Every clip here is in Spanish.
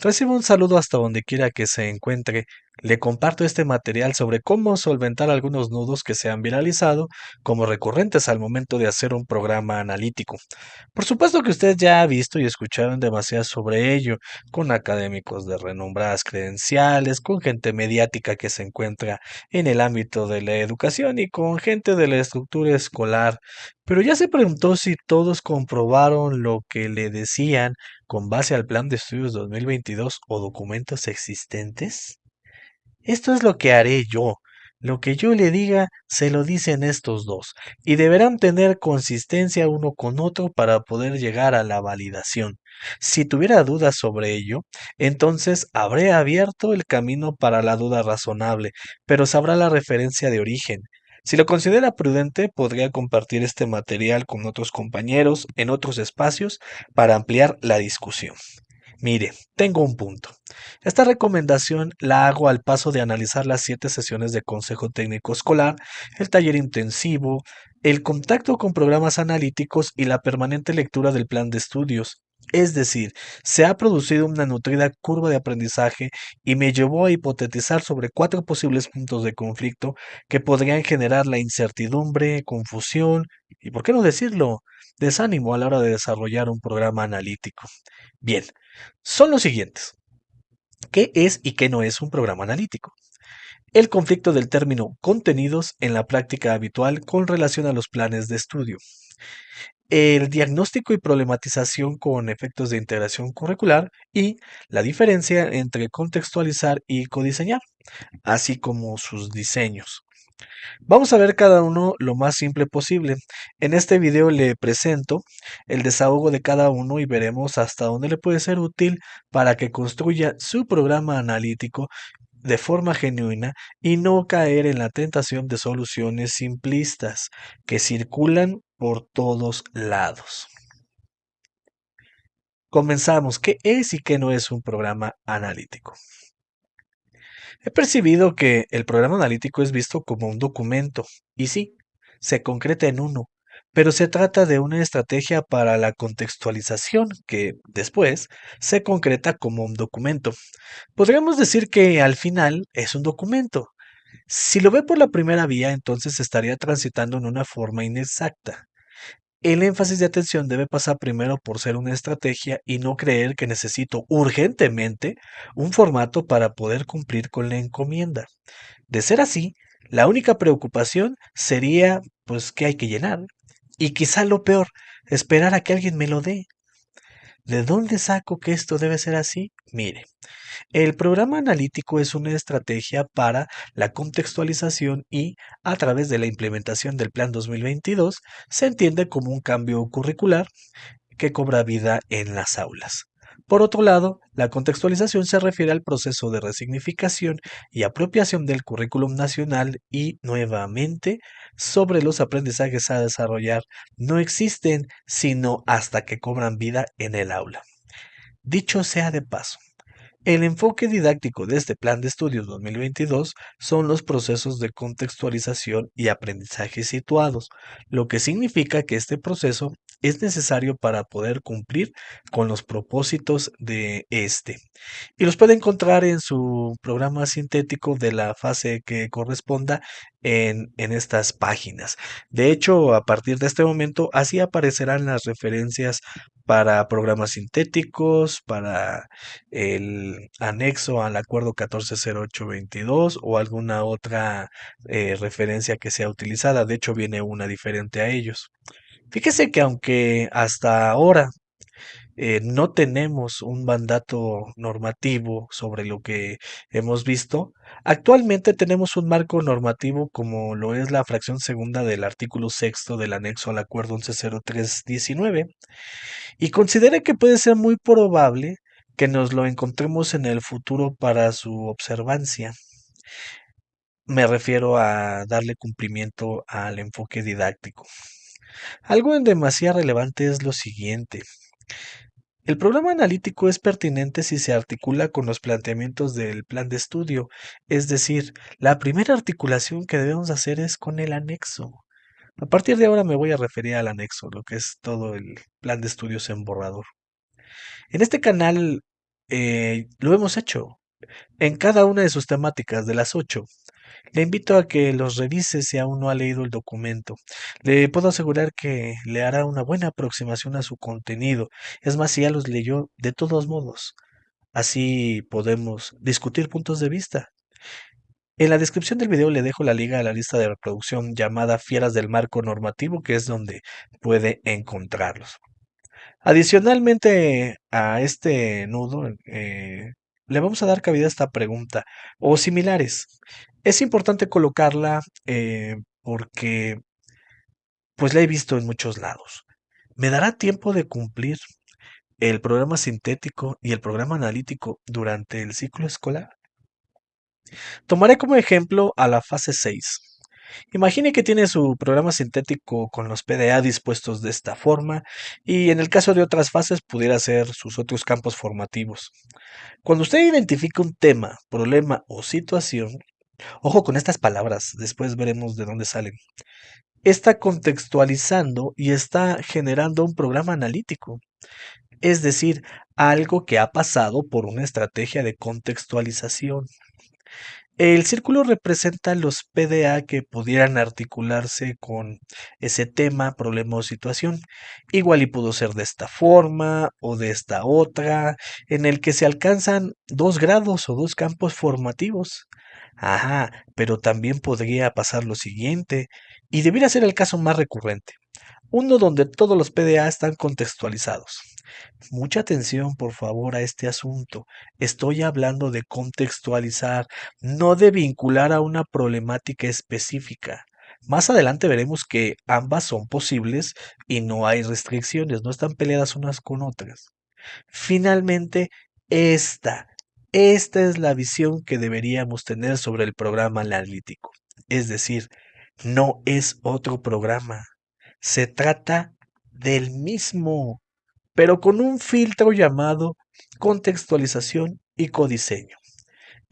Recibo un saludo hasta donde quiera que se encuentre. Le comparto este material sobre cómo solventar algunos nudos que se han viralizado como recurrentes al momento de hacer un programa analítico. Por supuesto que usted ya ha visto y escuchado demasiado sobre ello, con académicos de renombradas credenciales, con gente mediática que se encuentra en el ámbito de la educación y con gente de la estructura escolar. Pero ya se preguntó si todos comprobaron lo que le decían con base al Plan de Estudios 2022 o documentos existentes. Esto es lo que haré yo. Lo que yo le diga, se lo dicen estos dos, y deberán tener consistencia uno con otro para poder llegar a la validación. Si tuviera dudas sobre ello, entonces habré abierto el camino para la duda razonable, pero sabrá la referencia de origen. Si lo considera prudente, podría compartir este material con otros compañeros en otros espacios para ampliar la discusión. Mire, tengo un punto. Esta recomendación la hago al paso de analizar las 7 sesiones de consejo técnico escolar, el taller intensivo, el contacto con programas analíticos y la permanente lectura del plan de estudios. Es decir, se ha producido una nutrida curva de aprendizaje y me llevó a hipotetizar sobre 4 posibles puntos de conflicto que podrían generar la incertidumbre, confusión y, por qué no decirlo, desánimo a la hora de desarrollar un programa analítico. Bien, son los siguientes. ¿Qué es y qué no es un programa analítico? El conflicto del término contenidos en la práctica habitual con relación a los planes de estudio. El diagnóstico y problematización con efectos de integración curricular y la diferencia entre contextualizar y codiseñar, así como sus diseños. Vamos a ver cada uno lo más simple posible. En este video le presento el desahogo de cada uno y veremos hasta dónde le puede ser útil para que construya su programa analítico de forma genuina y no caer en la tentación de soluciones simplistas que circulan por todos lados. Comenzamos. ¿Qué es y qué no es un programa analítico? He percibido que el programa analítico es visto como un documento, y sí, se concreta en uno, pero se trata de una estrategia para la contextualización que, después, se concreta como un documento. Podríamos decir que al final es un documento. Si lo ve por la primera vía, entonces estaría transitando en una forma inexacta. El énfasis de atención debe pasar primero por ser una estrategia y no creer que necesito urgentemente un formato para poder cumplir con la encomienda. De ser así, la única preocupación sería, pues, qué hay que llenar. Y quizá lo peor, esperar a que alguien me lo dé. ¿De dónde saco que esto debe ser así? Mire, el programa analítico es una estrategia para la contextualización y, a través de la implementación del Plan 2022, se entiende como un cambio curricular que cobra vida en las aulas. Por otro lado, la contextualización se refiere al proceso de resignificación y apropiación del currículum nacional y, nuevamente, sobre los aprendizajes a desarrollar no existen sino hasta que cobran vida en el aula. Dicho sea de paso, el enfoque didáctico de este Plan de Estudios 2022 son los procesos de contextualización y aprendizaje situados, lo que significa que este proceso es necesario para poder cumplir con los propósitos de este. Y los puede encontrar en su programa sintético de la fase que corresponda en estas páginas. De hecho, a partir de este momento, así aparecerán las referencias para programas sintéticos, para el anexo al acuerdo 140822 o alguna otra referencia que sea utilizada. De hecho, viene una diferente a ellos. Fíjese que aunque hasta ahora no tenemos un mandato normativo sobre lo que hemos visto, actualmente tenemos un marco normativo como lo es la fracción segunda del artículo sexto del anexo al acuerdo 110319 y considera que puede ser muy probable que nos lo encontremos en el futuro para su observancia. Me refiero a darle cumplimiento al enfoque didáctico. Algo en demasía relevante es lo siguiente. El programa analítico es pertinente si se articula con los planteamientos del plan de estudio, es decir, la primera articulación que debemos hacer es con el anexo. A partir de ahora me voy a referir al anexo, lo que es todo el plan de estudios en borrador. En este canal lo hemos hecho en cada una de sus temáticas de las 8. Le invito a que los revise si aún no ha leído el documento. Le puedo asegurar que le hará una buena aproximación a su contenido. Es más, si ya los leyó, de todos modos, así podemos discutir puntos de vista. En la descripción del video le dejo la liga a la lista de reproducción llamada Fieras del Marco Normativo, que es donde puede encontrarlos. Adicionalmente a este nudo, le vamos a dar cabida a esta pregunta o similares. Es importante colocarla porque pues la he visto en muchos lados. ¿Me dará tiempo de cumplir el programa sintético y el programa analítico durante el ciclo escolar? Tomaré como ejemplo a la fase 6. Imagine que tiene su programa sintético con los PDA dispuestos de esta forma y en el caso de otras fases pudiera ser sus otros campos formativos. Cuando usted identifica un tema, problema o situación, ojo con estas palabras, después veremos de dónde salen, está contextualizando y está generando un programa analítico, es decir, algo que ha pasado por una estrategia de contextualización. El círculo representa los PDA que pudieran articularse con ese tema, problema o situación. Igual y pudo ser de esta forma o de esta otra, en el que se alcanzan 2 grados o 2 campos formativos. Ajá, pero también podría pasar lo siguiente, y debiera ser el caso más recurrente. Uno donde todos los PDA están contextualizados. Mucha atención, por favor, a este asunto. Estoy hablando de contextualizar, no de vincular a una problemática específica. Más adelante veremos que ambas son posibles y no hay restricciones, no están peleadas unas con otras. Finalmente, esta, esta es la visión que deberíamos tener sobre el programa analítico. Es decir, no es otro programa. Se trata del mismo, pero con un filtro llamado contextualización y codiseño.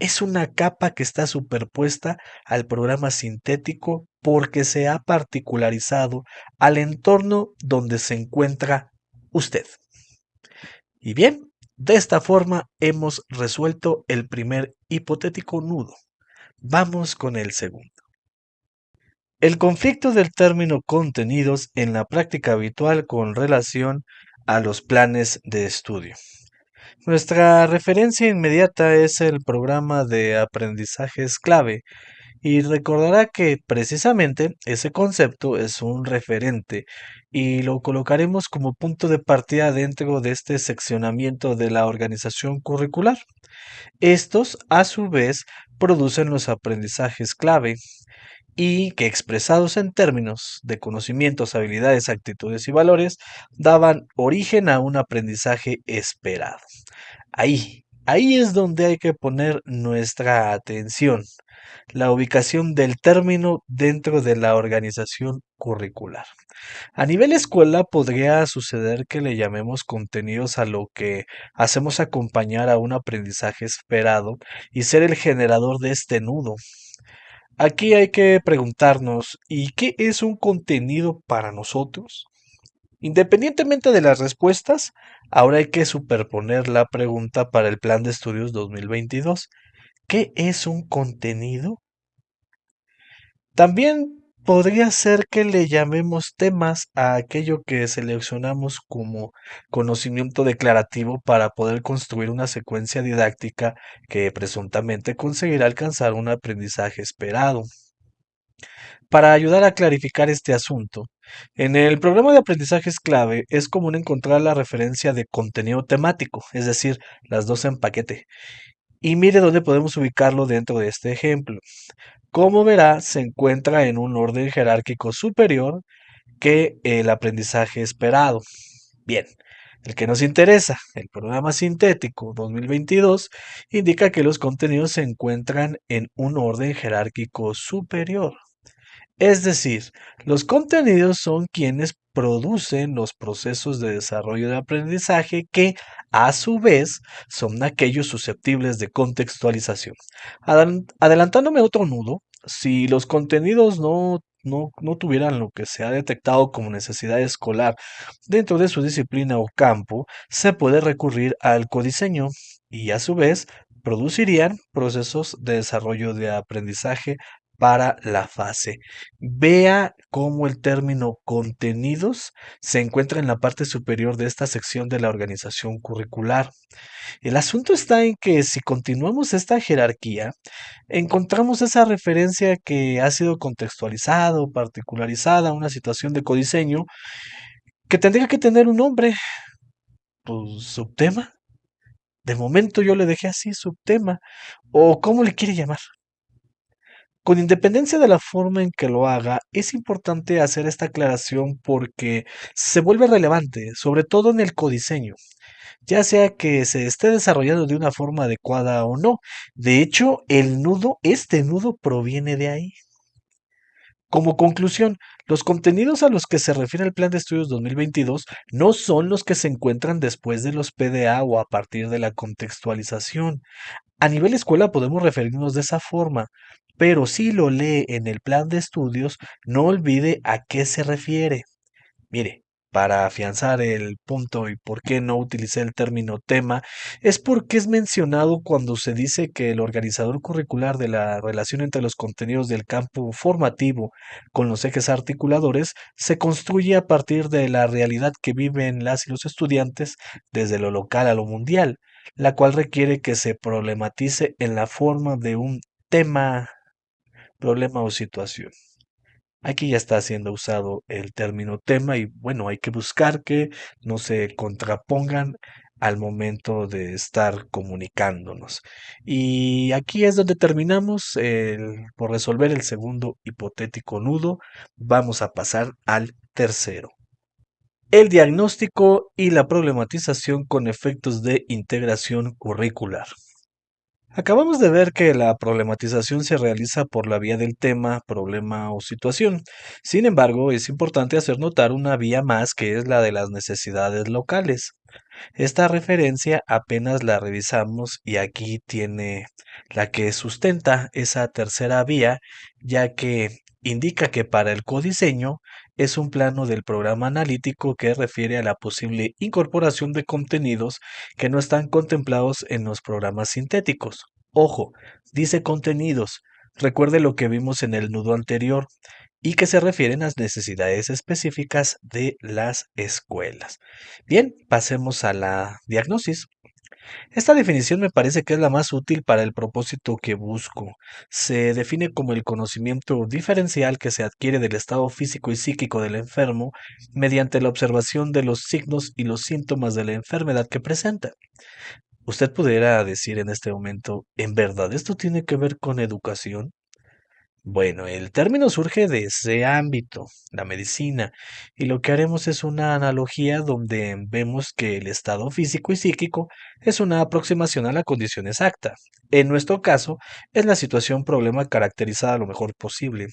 Es una capa que está superpuesta al programa sintético porque se ha particularizado al entorno donde se encuentra usted. Y bien, de esta forma hemos resuelto el primer hipotético nudo. Vamos con el segundo. El conflicto del término contenidos en la práctica habitual con relación a los planes de estudio. Nuestra referencia inmediata es el programa de aprendizajes clave y recordará que precisamente ese concepto es un referente y lo colocaremos como punto de partida dentro de este seccionamiento de la organización curricular. Estos, a su vez, producen los aprendizajes clave y que expresados en términos de conocimientos, habilidades, actitudes y valores, daban origen a un aprendizaje esperado. Ahí es donde hay que poner nuestra atención, la ubicación del término dentro de la organización curricular. A nivel escuela podría suceder que le llamemos contenidos a lo que hacemos acompañar a un aprendizaje esperado y ser el generador de este nudo. Aquí hay que preguntarnos, ¿y qué es un contenido para nosotros? Independientemente de las respuestas, ahora hay que superponer la pregunta para el Plan de Estudios 2022. ¿Qué es un contenido? También podría ser que le llamemos temas a aquello que seleccionamos como conocimiento declarativo para poder construir una secuencia didáctica que presuntamente conseguirá alcanzar un aprendizaje esperado. Para ayudar a clarificar este asunto, en el programa de aprendizajes clave es común encontrar la referencia de contenido temático, es decir, las dos en paquete. Y mire dónde podemos ubicarlo dentro de este ejemplo. Como verá, se encuentra en un orden jerárquico superior que el aprendizaje esperado. Bien, el que nos interesa, el programa sintético 2022, indica que los contenidos se encuentran en un orden jerárquico superior. Es decir, los contenidos son quienes producen los procesos de desarrollo de aprendizaje que, a su vez, son aquellos susceptibles de contextualización. Adelantándome a otro nudo, si los contenidos no tuvieran lo que se ha detectado como necesidad escolar dentro de su disciplina o campo, se puede recurrir al codiseño. y a su vez producirían procesos de desarrollo de aprendizaje para la fase. Vea cómo el término contenidos se encuentra en la parte superior de esta sección de la organización curricular. El asunto está en que si continuamos esta jerarquía, encontramos esa referencia que ha sido contextualizada o particularizada a una situación de codiseño que tendría que tener un nombre, pues subtema. De momento yo le dejé así subtema, o cómo le quiere llamar. Con independencia de la forma en que lo haga, es importante hacer esta aclaración porque se vuelve relevante, sobre todo en el codiseño, ya sea que se esté desarrollando de una forma adecuada o no. De hecho, este nudo proviene de ahí. Como conclusión, los contenidos a los que se refiere el Plan de Estudios 2022 no son los que se encuentran después de los PDA o a partir de la contextualización. A nivel escuela podemos referirnos de esa forma, pero si lo lee en el plan de estudios, no olvide a qué se refiere. Mire, para afianzar el punto y por qué no utilicé el término tema, es porque es mencionado cuando se dice que el organizador curricular de la relación entre los contenidos del campo formativo con los ejes articuladores se construye a partir de la realidad que viven las y los estudiantes desde lo local a lo mundial, la cual requiere que se problematice en la forma de un tema, problema o situación. Aquí ya está siendo usado el término tema y bueno, hay que buscar que no se contrapongan al momento de estar comunicándonos. Y aquí es donde terminamos por resolver el segundo hipotético nudo. Vamos a pasar al tercero. El diagnóstico y la problematización con efectos de integración curricular. Acabamos de ver que la problematización se realiza por la vía del tema, problema o situación. Sin embargo, es importante hacer notar una vía más que es la de las necesidades locales. Esta referencia apenas la revisamos y aquí tiene la que sustenta esa tercera vía, ya que indica que para el codiseño es un plano del programa analítico que refiere a la posible incorporación de contenidos que no están contemplados en los programas sintéticos. Ojo, dice contenidos. Recuerde lo que vimos en el nudo anterior y que se refieren a las necesidades específicas de las escuelas. Bien, pasemos a la diagnosis. Esta definición me parece que es la más útil para el propósito que busco. Se define como el conocimiento diferencial que se adquiere del estado físico y psíquico del enfermo mediante la observación de los signos y los síntomas de la enfermedad que presenta. Usted pudiera decir en este momento, ¿en verdad esto tiene que ver con educación? Bueno, el término surge de ese ámbito, la medicina, y lo que haremos es una analogía donde vemos que el estado físico y psíquico es una aproximación a la condición exacta. En nuestro caso, es la situación problema caracterizada lo mejor posible.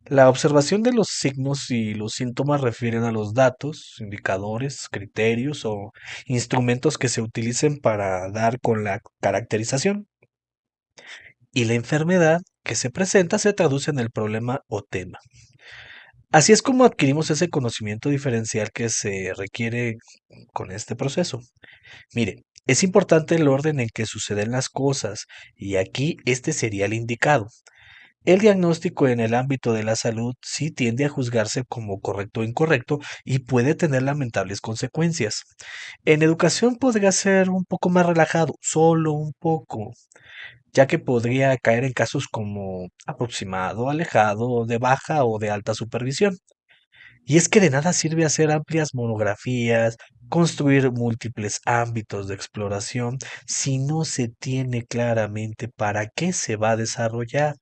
La observación de los signos y los síntomas refieren a los datos, indicadores, criterios o instrumentos que se utilicen para dar con la caracterización. Y la enfermedad que se presenta se traduce en el problema o tema. Así es como adquirimos ese conocimiento diferencial que se requiere con este proceso. Mire, es importante el orden en que suceden las cosas y aquí este sería el indicado. El diagnóstico en el ámbito de la salud sí tiende a juzgarse como correcto o incorrecto y puede tener lamentables consecuencias. En educación podría ser un poco más relajado, solo un poco, ya que podría caer en casos como aproximado, alejado, de baja o de alta supervisión. Y es que de nada sirve hacer amplias monografías, construir múltiples ámbitos de exploración si no se tiene claramente para qué se va a desarrollar.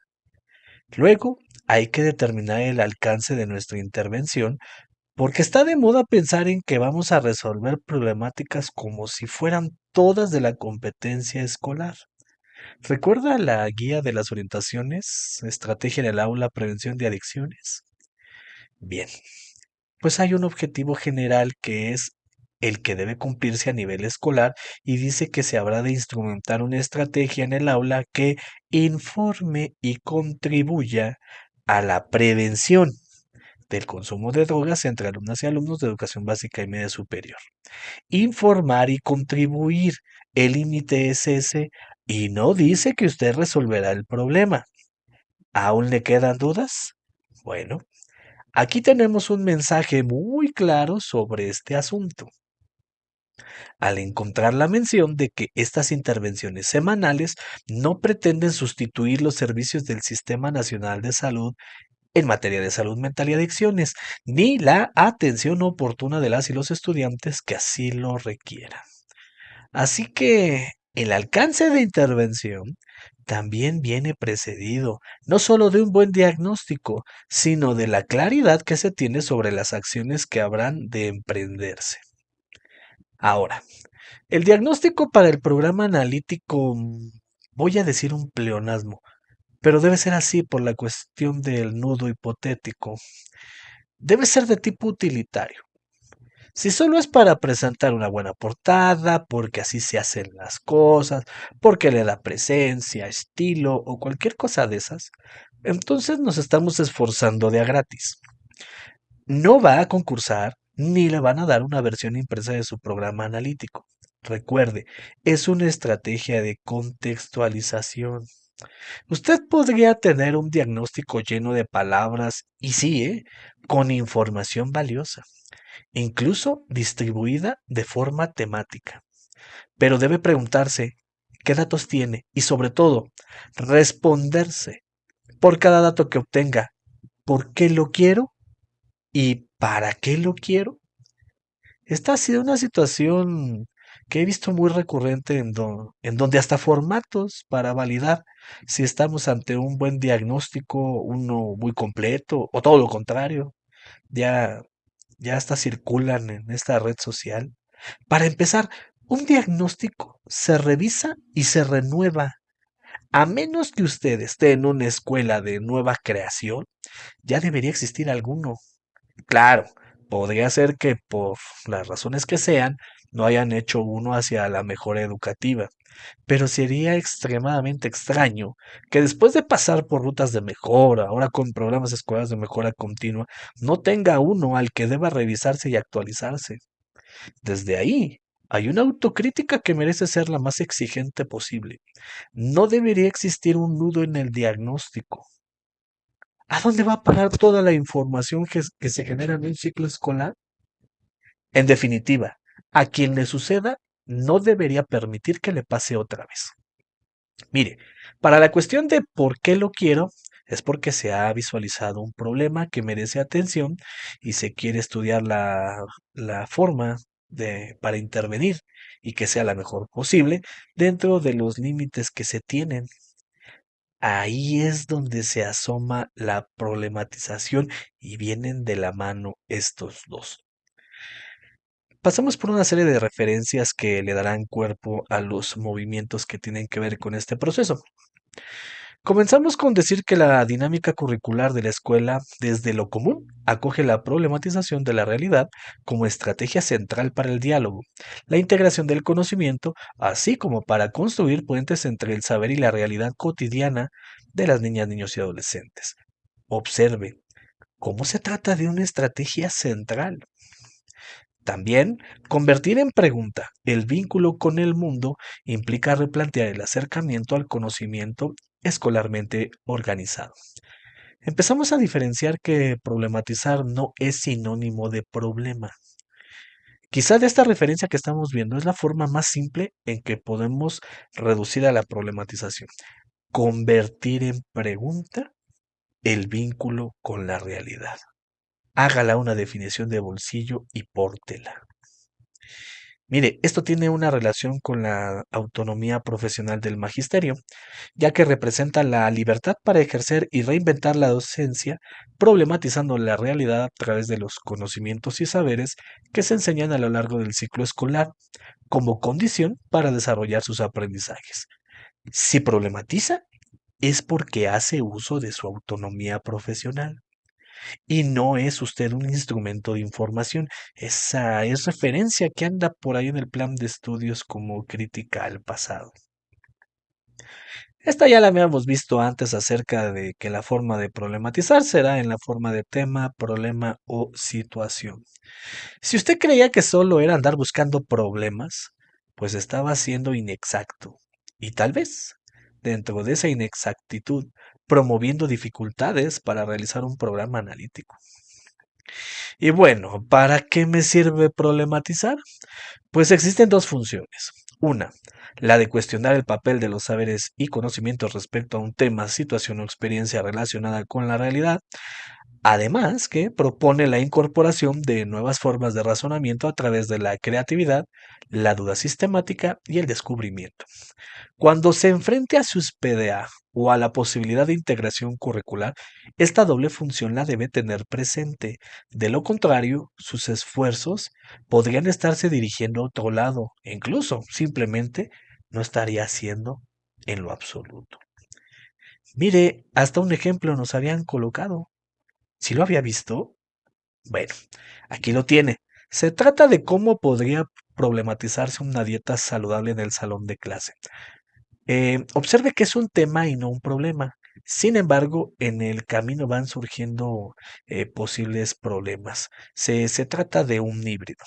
Luego, hay que determinar el alcance de nuestra intervención porque está de moda pensar en que vamos a resolver problemáticas como si fueran todas de la competencia escolar. ¿Recuerda la guía de las orientaciones, estrategia en el aula, prevención de adicciones? Bien, pues hay un objetivo general que es el que debe cumplirse a nivel escolar y dice que se habrá de instrumentar una estrategia en el aula que informe y contribuya a la prevención del consumo de drogas entre alumnas y alumnos de educación básica y media superior. Informar y contribuir el límite es ese y no dice que usted resolverá el problema. ¿Aún le quedan dudas? Bueno, aquí tenemos un mensaje muy claro sobre este asunto. Al encontrar la mención de que estas intervenciones semanales no pretenden sustituir los servicios del Sistema Nacional de Salud en materia de salud mental y adicciones, ni la atención oportuna de las y los estudiantes que así lo requieran. Así que el alcance de intervención también viene precedido no solo de un buen diagnóstico, sino de la claridad que se tiene sobre las acciones que habrán de emprenderse. Ahora, el diagnóstico para el programa analítico, voy a decir un pleonasmo, pero debe ser así por la cuestión del nudo hipotético. Debe ser de tipo utilitario. Si solo es para presentar una buena portada, porque así se hacen las cosas, porque le da presencia, estilo o cualquier cosa de esas, entonces nos estamos esforzando de a gratis. No va a concursar ni le van a dar una versión impresa de su programa analítico. Recuerde, es una estrategia de contextualización. Usted podría tener un diagnóstico lleno de palabras y sí, con información valiosa, incluso distribuida de forma temática. Pero debe preguntarse qué datos tiene y sobre todo responderse por cada dato que obtenga, ¿por qué lo quiero y para qué lo quiero? Esta ha sido una situación que he visto muy recurrente en donde hasta formatos para validar si estamos ante un buen diagnóstico, uno muy completo o todo lo contrario, ya, ya hasta circulan en esta red social. Para empezar, un diagnóstico se revisa y se renueva. A menos que usted esté en una escuela de nueva creación, ya debería existir alguno. Claro, podría ser que por las razones que sean, no hayan hecho uno hacia la mejora educativa, pero sería extremadamente extraño que después de pasar por rutas de mejora, ahora con programas escolares de mejora continua, no tenga uno al que deba revisarse y actualizarse. Desde ahí, hay una autocrítica que merece ser la más exigente posible. No debería existir un nudo en el diagnóstico. ¿A dónde va a parar toda la información que se genera en un ciclo escolar? En definitiva, a quien le suceda no debería permitir que le pase otra vez. Mire, para la cuestión de por qué lo quiero, es porque se ha visualizado un problema que merece atención y se quiere estudiar la forma para intervenir y que sea la mejor posible dentro de los límites que se tienen. Ahí es donde se asoma la problematización y vienen de la mano estos dos. Pasamos por una serie de referencias que le darán cuerpo a los movimientos que tienen que ver con este proceso. Comenzamos con decir que la dinámica curricular de la escuela, desde lo común, acoge la problematización de la realidad como estrategia central para el diálogo, la integración del conocimiento, así como para construir puentes entre el saber y la realidad cotidiana de las niñas, niños y adolescentes. Observe cómo se trata de una estrategia central. También, convertir en pregunta el vínculo con el mundo implica replantear el acercamiento al conocimiento escolarmente organizado. Empezamos a diferenciar que problematizar no es sinónimo de problema. Quizá de esta referencia que estamos viendo es la forma más simple en que podemos reducir a la problematización. Convertir en pregunta el vínculo con la realidad. Hágala una definición de bolsillo y pórtela. Mire, esto tiene una relación con la autonomía profesional del magisterio, ya que representa la libertad para ejercer y reinventar la docencia, problematizando la realidad a través de los conocimientos y saberes que se enseñan a lo largo del ciclo escolar, como condición para desarrollar sus aprendizajes. Si problematiza, es porque hace uso de su autonomía profesional. Y no es usted un instrumento de información, esa es referencia que anda por ahí en el plan de estudios como crítica al pasado. Esta ya la habíamos visto antes acerca de que la forma de problematizar será en la forma de tema, problema o situación. Si usted creía que solo era andar buscando problemas, pues estaba siendo inexacto. Y tal vez, dentro de esa inexactitud, promoviendo dificultades para realizar un programa analítico. Y bueno, ¿para qué me sirve problematizar? Pues existen dos funciones. Una, la de cuestionar el papel de los saberes y conocimientos respecto a un tema, situación o experiencia relacionada con la realidad. Además, que propone la incorporación de nuevas formas de razonamiento a través de la creatividad, la duda sistemática y el descubrimiento. Cuando se enfrente a sus PDA o a la posibilidad de integración curricular, esta doble función la debe tener presente. De lo contrario, sus esfuerzos podrían estarse dirigiendo a otro lado, e incluso simplemente no estaría haciendo en lo absoluto. Mire, hasta un ejemplo nos habían colocado. ¿Si lo había visto? Bueno, aquí lo tiene. Se trata de cómo podría problematizarse una dieta saludable en el salón de clase. Observe que es un tema y no un problema. Sin embargo, en el camino van surgiendo posibles problemas. Se trata de un híbrido.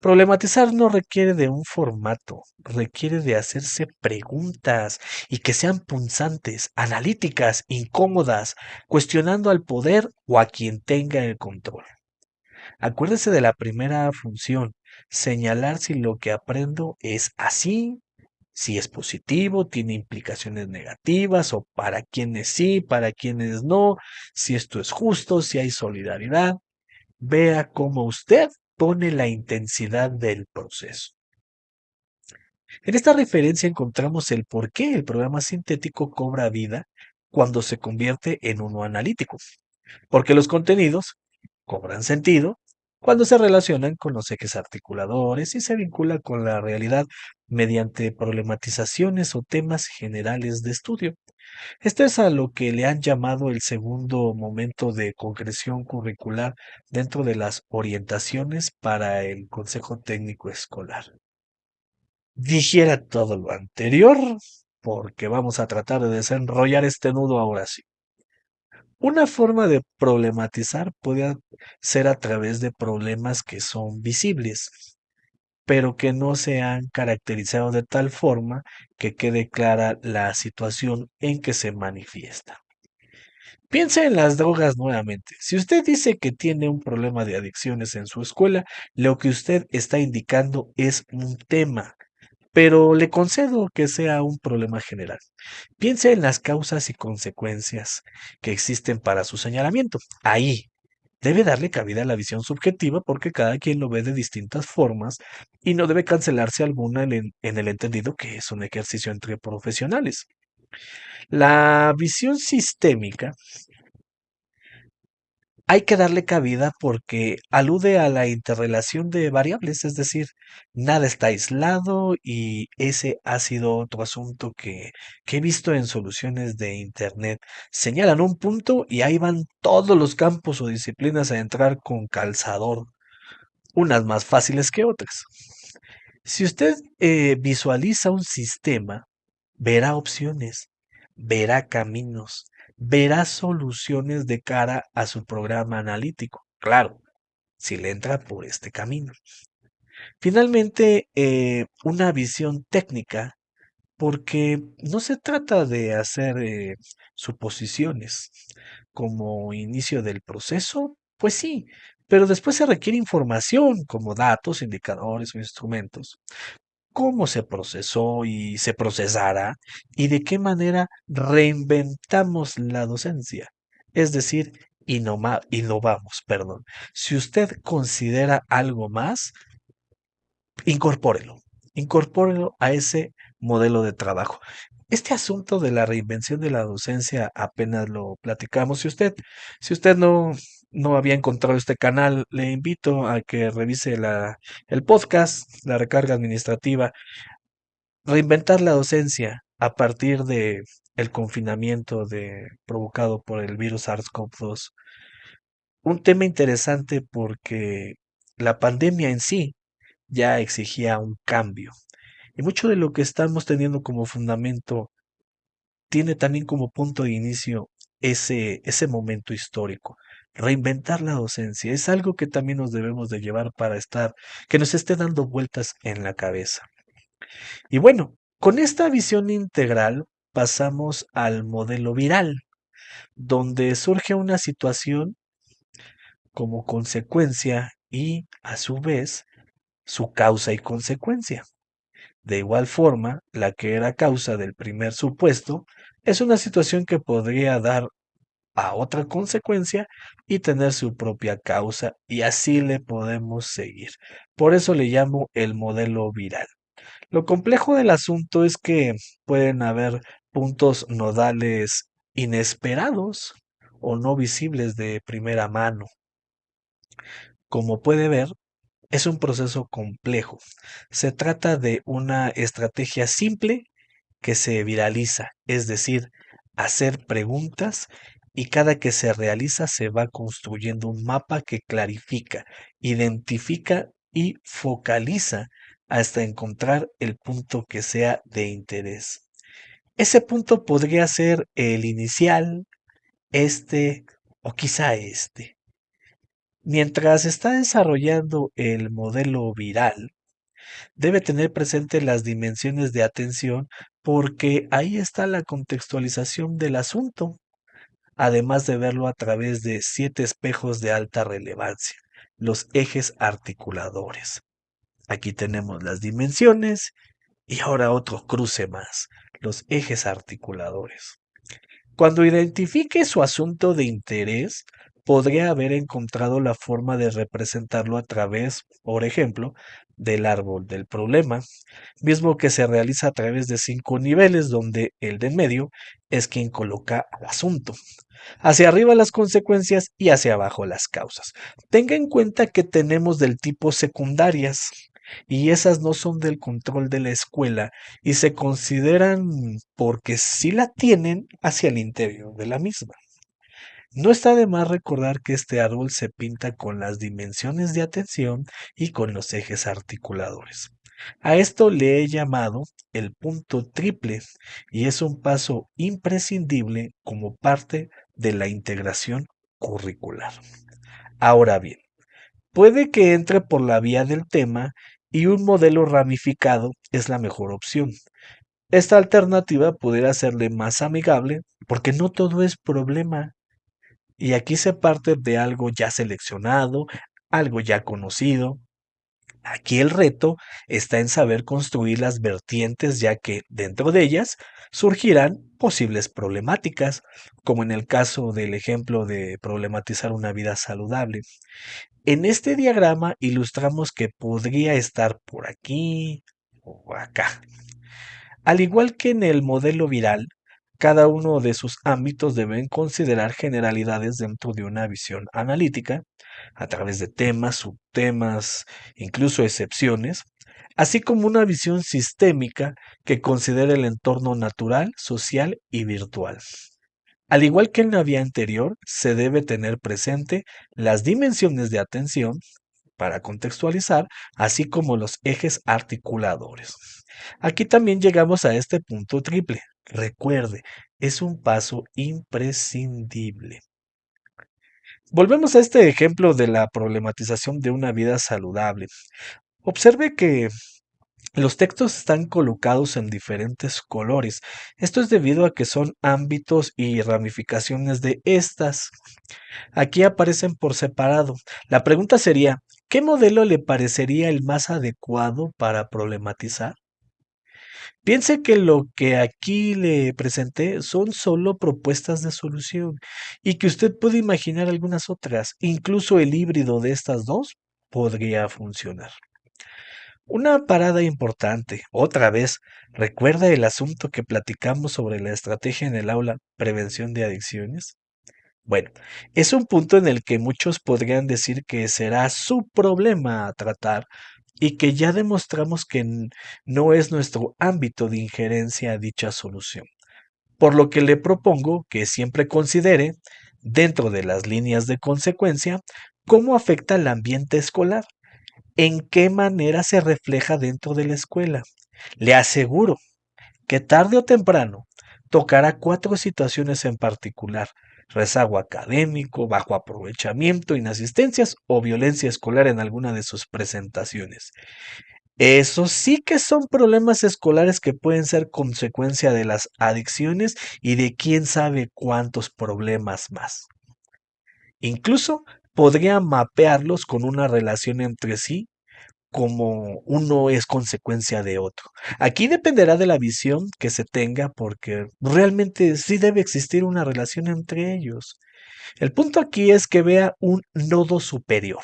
Problematizar no requiere de un formato, requiere de hacerse preguntas y que sean punzantes, analíticas, incómodas, cuestionando al poder o a quien tenga el control. Acuérdese de la primera función, señalar si lo que aprendo es así, si es positivo, tiene implicaciones negativas o para quienes sí, para quienes no, si esto es justo, si hay solidaridad. Vea cómo usted pone la intensidad del proceso. En esta referencia encontramos el por qué el programa sintético cobra vida cuando se convierte en uno analítico, porque los contenidos cobran sentido cuando se relacionan con los ejes articuladores y se vincula con la realidad mediante problematizaciones o temas generales de estudio. Esto es a lo que le han llamado el segundo momento de concreción curricular dentro de las orientaciones para el Consejo Técnico Escolar. Dijera todo lo anterior, porque vamos a tratar de desenrollar este nudo ahora sí. Una forma de problematizar puede ser a través de problemas que son visibles, pero que no se han caracterizado de tal forma que quede clara la situación en que se manifiesta. Piense en las drogas nuevamente. Si usted dice que tiene un problema de adicciones en su escuela, lo que usted está indicando es un tema, pero le concedo que sea un problema general. Piense en las causas y consecuencias que existen para su señalamiento. Ahí debe darle cabida a la visión subjetiva porque cada quien lo ve de distintas formas y no debe cancelarse alguna en el entendido que es un ejercicio entre profesionales. La visión sistémica hay que darle cabida porque alude a la interrelación de variables, es decir, nada está aislado y ese ha sido otro asunto que he visto en soluciones de Internet. Señalan un punto y ahí van todos los campos o disciplinas a entrar con calzador, unas más fáciles que otras. Si usted visualiza un sistema, verá opciones, verá caminos, verá soluciones de cara a su programa analítico. Claro, si le entra por este camino. Finalmente, una visión técnica, porque no se trata de hacer suposiciones como inicio del proceso, pues sí, pero después se requiere información como datos, indicadores o instrumentos cómo se procesó y se procesará y de qué manera reinventamos la docencia. Es decir, innovamos, perdón. Si usted considera algo más, incorpórelo, incorpórelo a ese modelo de trabajo. Este asunto de la reinvención de la docencia apenas lo platicamos. Si usted no había encontrado este canal, le invito a que revise el podcast, la recarga administrativa. Reinventar la docencia a partir de el confinamiento provocado por el virus SARS-CoV-2. Un tema interesante porque la pandemia en sí ya exigía un cambio. Y mucho de lo que estamos teniendo como fundamento tiene también como punto de inicio ese momento histórico. Reinventar la docencia es algo que también nos debemos de llevar para que nos esté dando vueltas en la cabeza. Y bueno, con esta visión integral pasamos al modelo viral, donde surge una situación como consecuencia y, a su vez, su causa y consecuencia. De igual forma, la que era causa del primer supuesto es una situación que podría dar a otra consecuencia y tener su propia causa, y así le podemos seguir. Por eso le llamo el modelo viral. Lo complejo del asunto es que pueden haber puntos nodales inesperados o no visibles de primera mano. Como puede ver, es un proceso complejo. Se trata de una estrategia simple que se viraliza, es decir, hacer preguntas, y cada que se realiza se va construyendo un mapa que clarifica, identifica y focaliza hasta encontrar el punto que sea de interés. Ese punto podría ser el inicial, este o quizá este. Mientras está desarrollando el modelo viral, debe tener presente las dimensiones de atención, porque ahí está la contextualización del asunto, además de verlo a través de 7 espejos de alta relevancia, los ejes articuladores. Aquí tenemos las dimensiones y ahora otro cruce más, los ejes articuladores. Cuando identifique su asunto de interés, podría haber encontrado la forma de representarlo a través, por ejemplo, del árbol del problema, mismo que se realiza a través de 5 niveles, donde el de en medio es quien coloca al asunto. Hacia arriba las consecuencias y hacia abajo las causas. Tenga en cuenta que tenemos del tipo secundarias, y esas no son del control de la escuela y se consideran, porque sí la tienen, hacia el interior de la misma. No está de más recordar que este árbol se pinta con las dimensiones de atención y con los ejes articuladores. A esto le he llamado el punto triple, y es un paso imprescindible como parte de la integración curricular. Ahora bien, puede que entre por la vía del tema, y un modelo ramificado es la mejor opción. Esta alternativa pudiera serle más amigable porque no todo es problema, y aquí se parte de algo ya seleccionado, algo ya conocido. Aquí el reto está en saber construir las vertientes, ya que dentro de ellas surgirán posibles problemáticas, como en el caso del ejemplo de problematizar una vida saludable. En este diagrama ilustramos que podría estar por aquí o acá. Al igual que en el modelo viral, cada uno de sus ámbitos deben considerar generalidades dentro de una visión analítica, a través de temas, subtemas, incluso excepciones, así como una visión sistémica que considere el entorno natural, social y virtual. Al igual que en la vía anterior, se debe tener presente las dimensiones de atención para contextualizar, así como los ejes articuladores. Aquí también llegamos a este punto triple. Recuerde, es un paso imprescindible. Volvemos a este ejemplo de la problematización de una vida saludable. Observe que los textos están colocados en diferentes colores. Esto es debido a que son ámbitos y ramificaciones de estas. Aquí aparecen por separado. La pregunta sería, ¿qué modelo le parecería el más adecuado para problematizar? Piense que lo que aquí le presenté son solo propuestas de solución, y que usted puede imaginar algunas otras. Incluso el híbrido de estas dos podría funcionar. Una parada importante, otra vez, ¿recuerda el asunto que platicamos sobre la estrategia en el aula, prevención de adicciones? Bueno, es un punto en el que muchos podrían decir que será su problema a tratar, y que ya demostramos que no es nuestro ámbito de injerencia a dicha solución. Por lo que le propongo que siempre considere, dentro de las líneas de consecuencia, cómo afecta el ambiente escolar, en qué manera se refleja dentro de la escuela. Le aseguro que tarde o temprano tocará 4 situaciones en particular, rezago académico, bajo aprovechamiento, inasistencias o violencia escolar en alguna de sus presentaciones. Esos sí que son problemas escolares que pueden ser consecuencia de las adicciones y de quién sabe cuántos problemas más. Incluso podría mapearlos con una relación entre sí como uno es consecuencia de otro. Aquí dependerá de la visión que se tenga porque realmente sí debe existir una relación entre ellos. El punto aquí es que vea un nodo superior,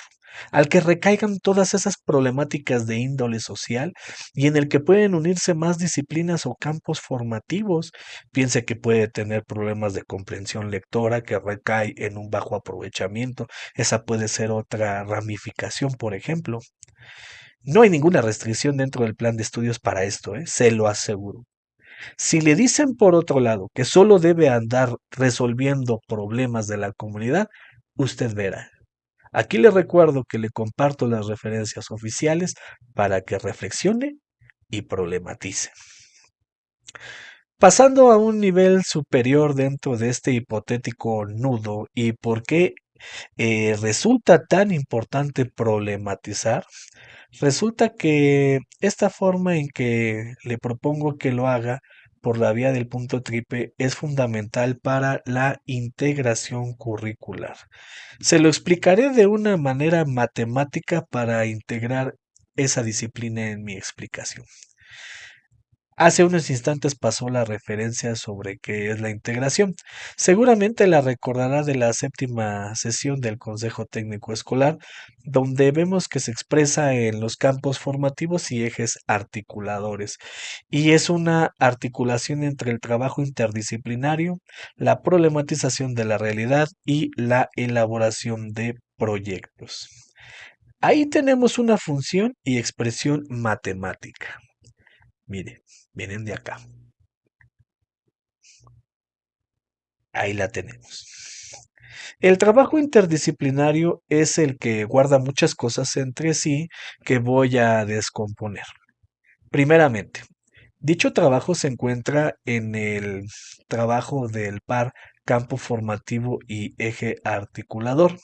al que recaigan todas esas problemáticas de índole social y en el que pueden unirse más disciplinas o campos formativos. Piense que puede tener problemas de comprensión lectora que recae en un bajo aprovechamiento. Esa puede ser otra ramificación, por ejemplo. No hay ninguna restricción dentro del plan de estudios para esto, se lo aseguro. Si le dicen por otro lado que solo debe andar resolviendo problemas de la comunidad, usted verá. Aquí le recuerdo que le comparto las referencias oficiales para que reflexione y problematice. Pasando a un nivel superior dentro de este hipotético nudo y por qué resulta tan importante problematizar, resulta que esta forma en que le propongo que lo haga por la vía del punto triple es fundamental para la integración curricular. Se lo explicaré de una manera matemática para integrar esa disciplina en mi explicación. Hace unos instantes pasó la referencia sobre qué es la integración. Seguramente la recordará de la séptima sesión del Consejo Técnico Escolar, donde vemos que se expresa en los campos formativos y ejes articuladores, y es una articulación entre el trabajo interdisciplinario, la problematización de la realidad y la elaboración de proyectos. Ahí tenemos una función y expresión matemática. Mire, vienen de acá. Ahí la tenemos. El trabajo interdisciplinario es el que guarda muchas cosas entre sí que voy a descomponer. Primeramente, dicho trabajo se encuentra en el trabajo del par campo formativo y eje articulador.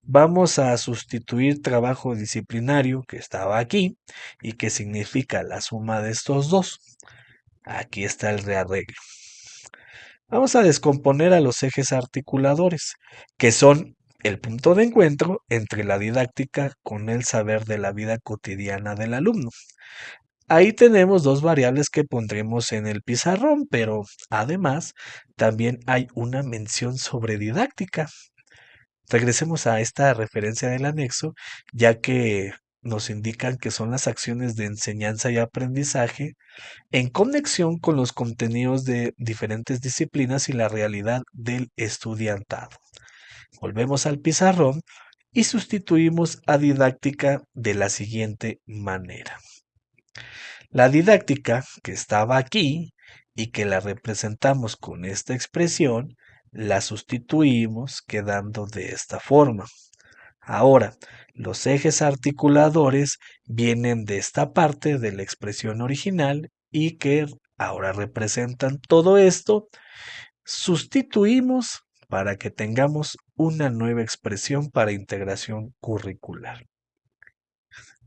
Vamos a sustituir trabajo disciplinario que estaba aquí y que significa la suma de estos dos. Aquí está el rearreglo. Vamos a descomponer a los ejes articuladores, que son el punto de encuentro entre la didáctica con el saber de la vida cotidiana del alumno. Ahí tenemos dos variables que pondremos en el pizarrón, pero además también hay una mención sobre didáctica. Regresemos a esta referencia del anexo, ya que nos indican que son las acciones de enseñanza y aprendizaje en conexión con los contenidos de diferentes disciplinas y la realidad del estudiantado. Volvemos al pizarrón y sustituimos a didáctica de la siguiente manera. La didáctica que estaba aquí y que la representamos con esta expresión, la sustituimos quedando de esta forma. Ahora, los ejes articuladores vienen de esta parte de la expresión original y que ahora representan todo esto. Sustituimos para que tengamos una nueva expresión para integración curricular.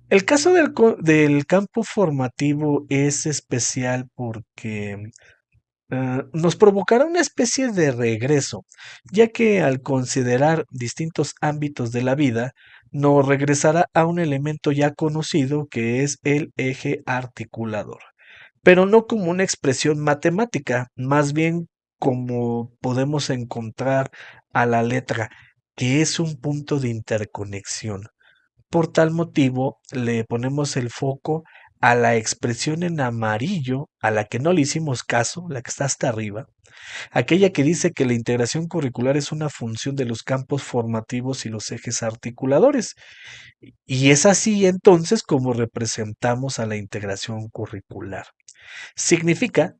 El caso del campo formativo es especial porque nos provocará una especie de regreso, ya que al considerar distintos ámbitos de la vida, nos regresará a un elemento ya conocido que es el eje articulador, pero no como una expresión matemática, más bien como podemos encontrar a la letra, que es un punto de interconexión. Por tal motivo, le ponemos el foco a la expresión en amarillo, a la que no le hicimos caso, la que está hasta arriba, aquella que dice que la integración curricular es una función de los campos formativos y los ejes articuladores. Y es así entonces como representamos a la integración curricular. Significa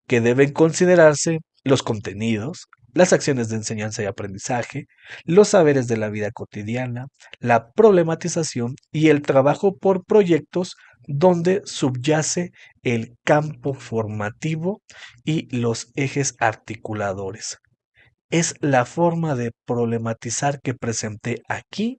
que deben considerarse los contenidos, las acciones de enseñanza y aprendizaje, los saberes de la vida cotidiana, la problematización y el trabajo por proyectos donde subyace el campo formativo y los ejes articuladores. es la forma de problematizar que presenté aquí.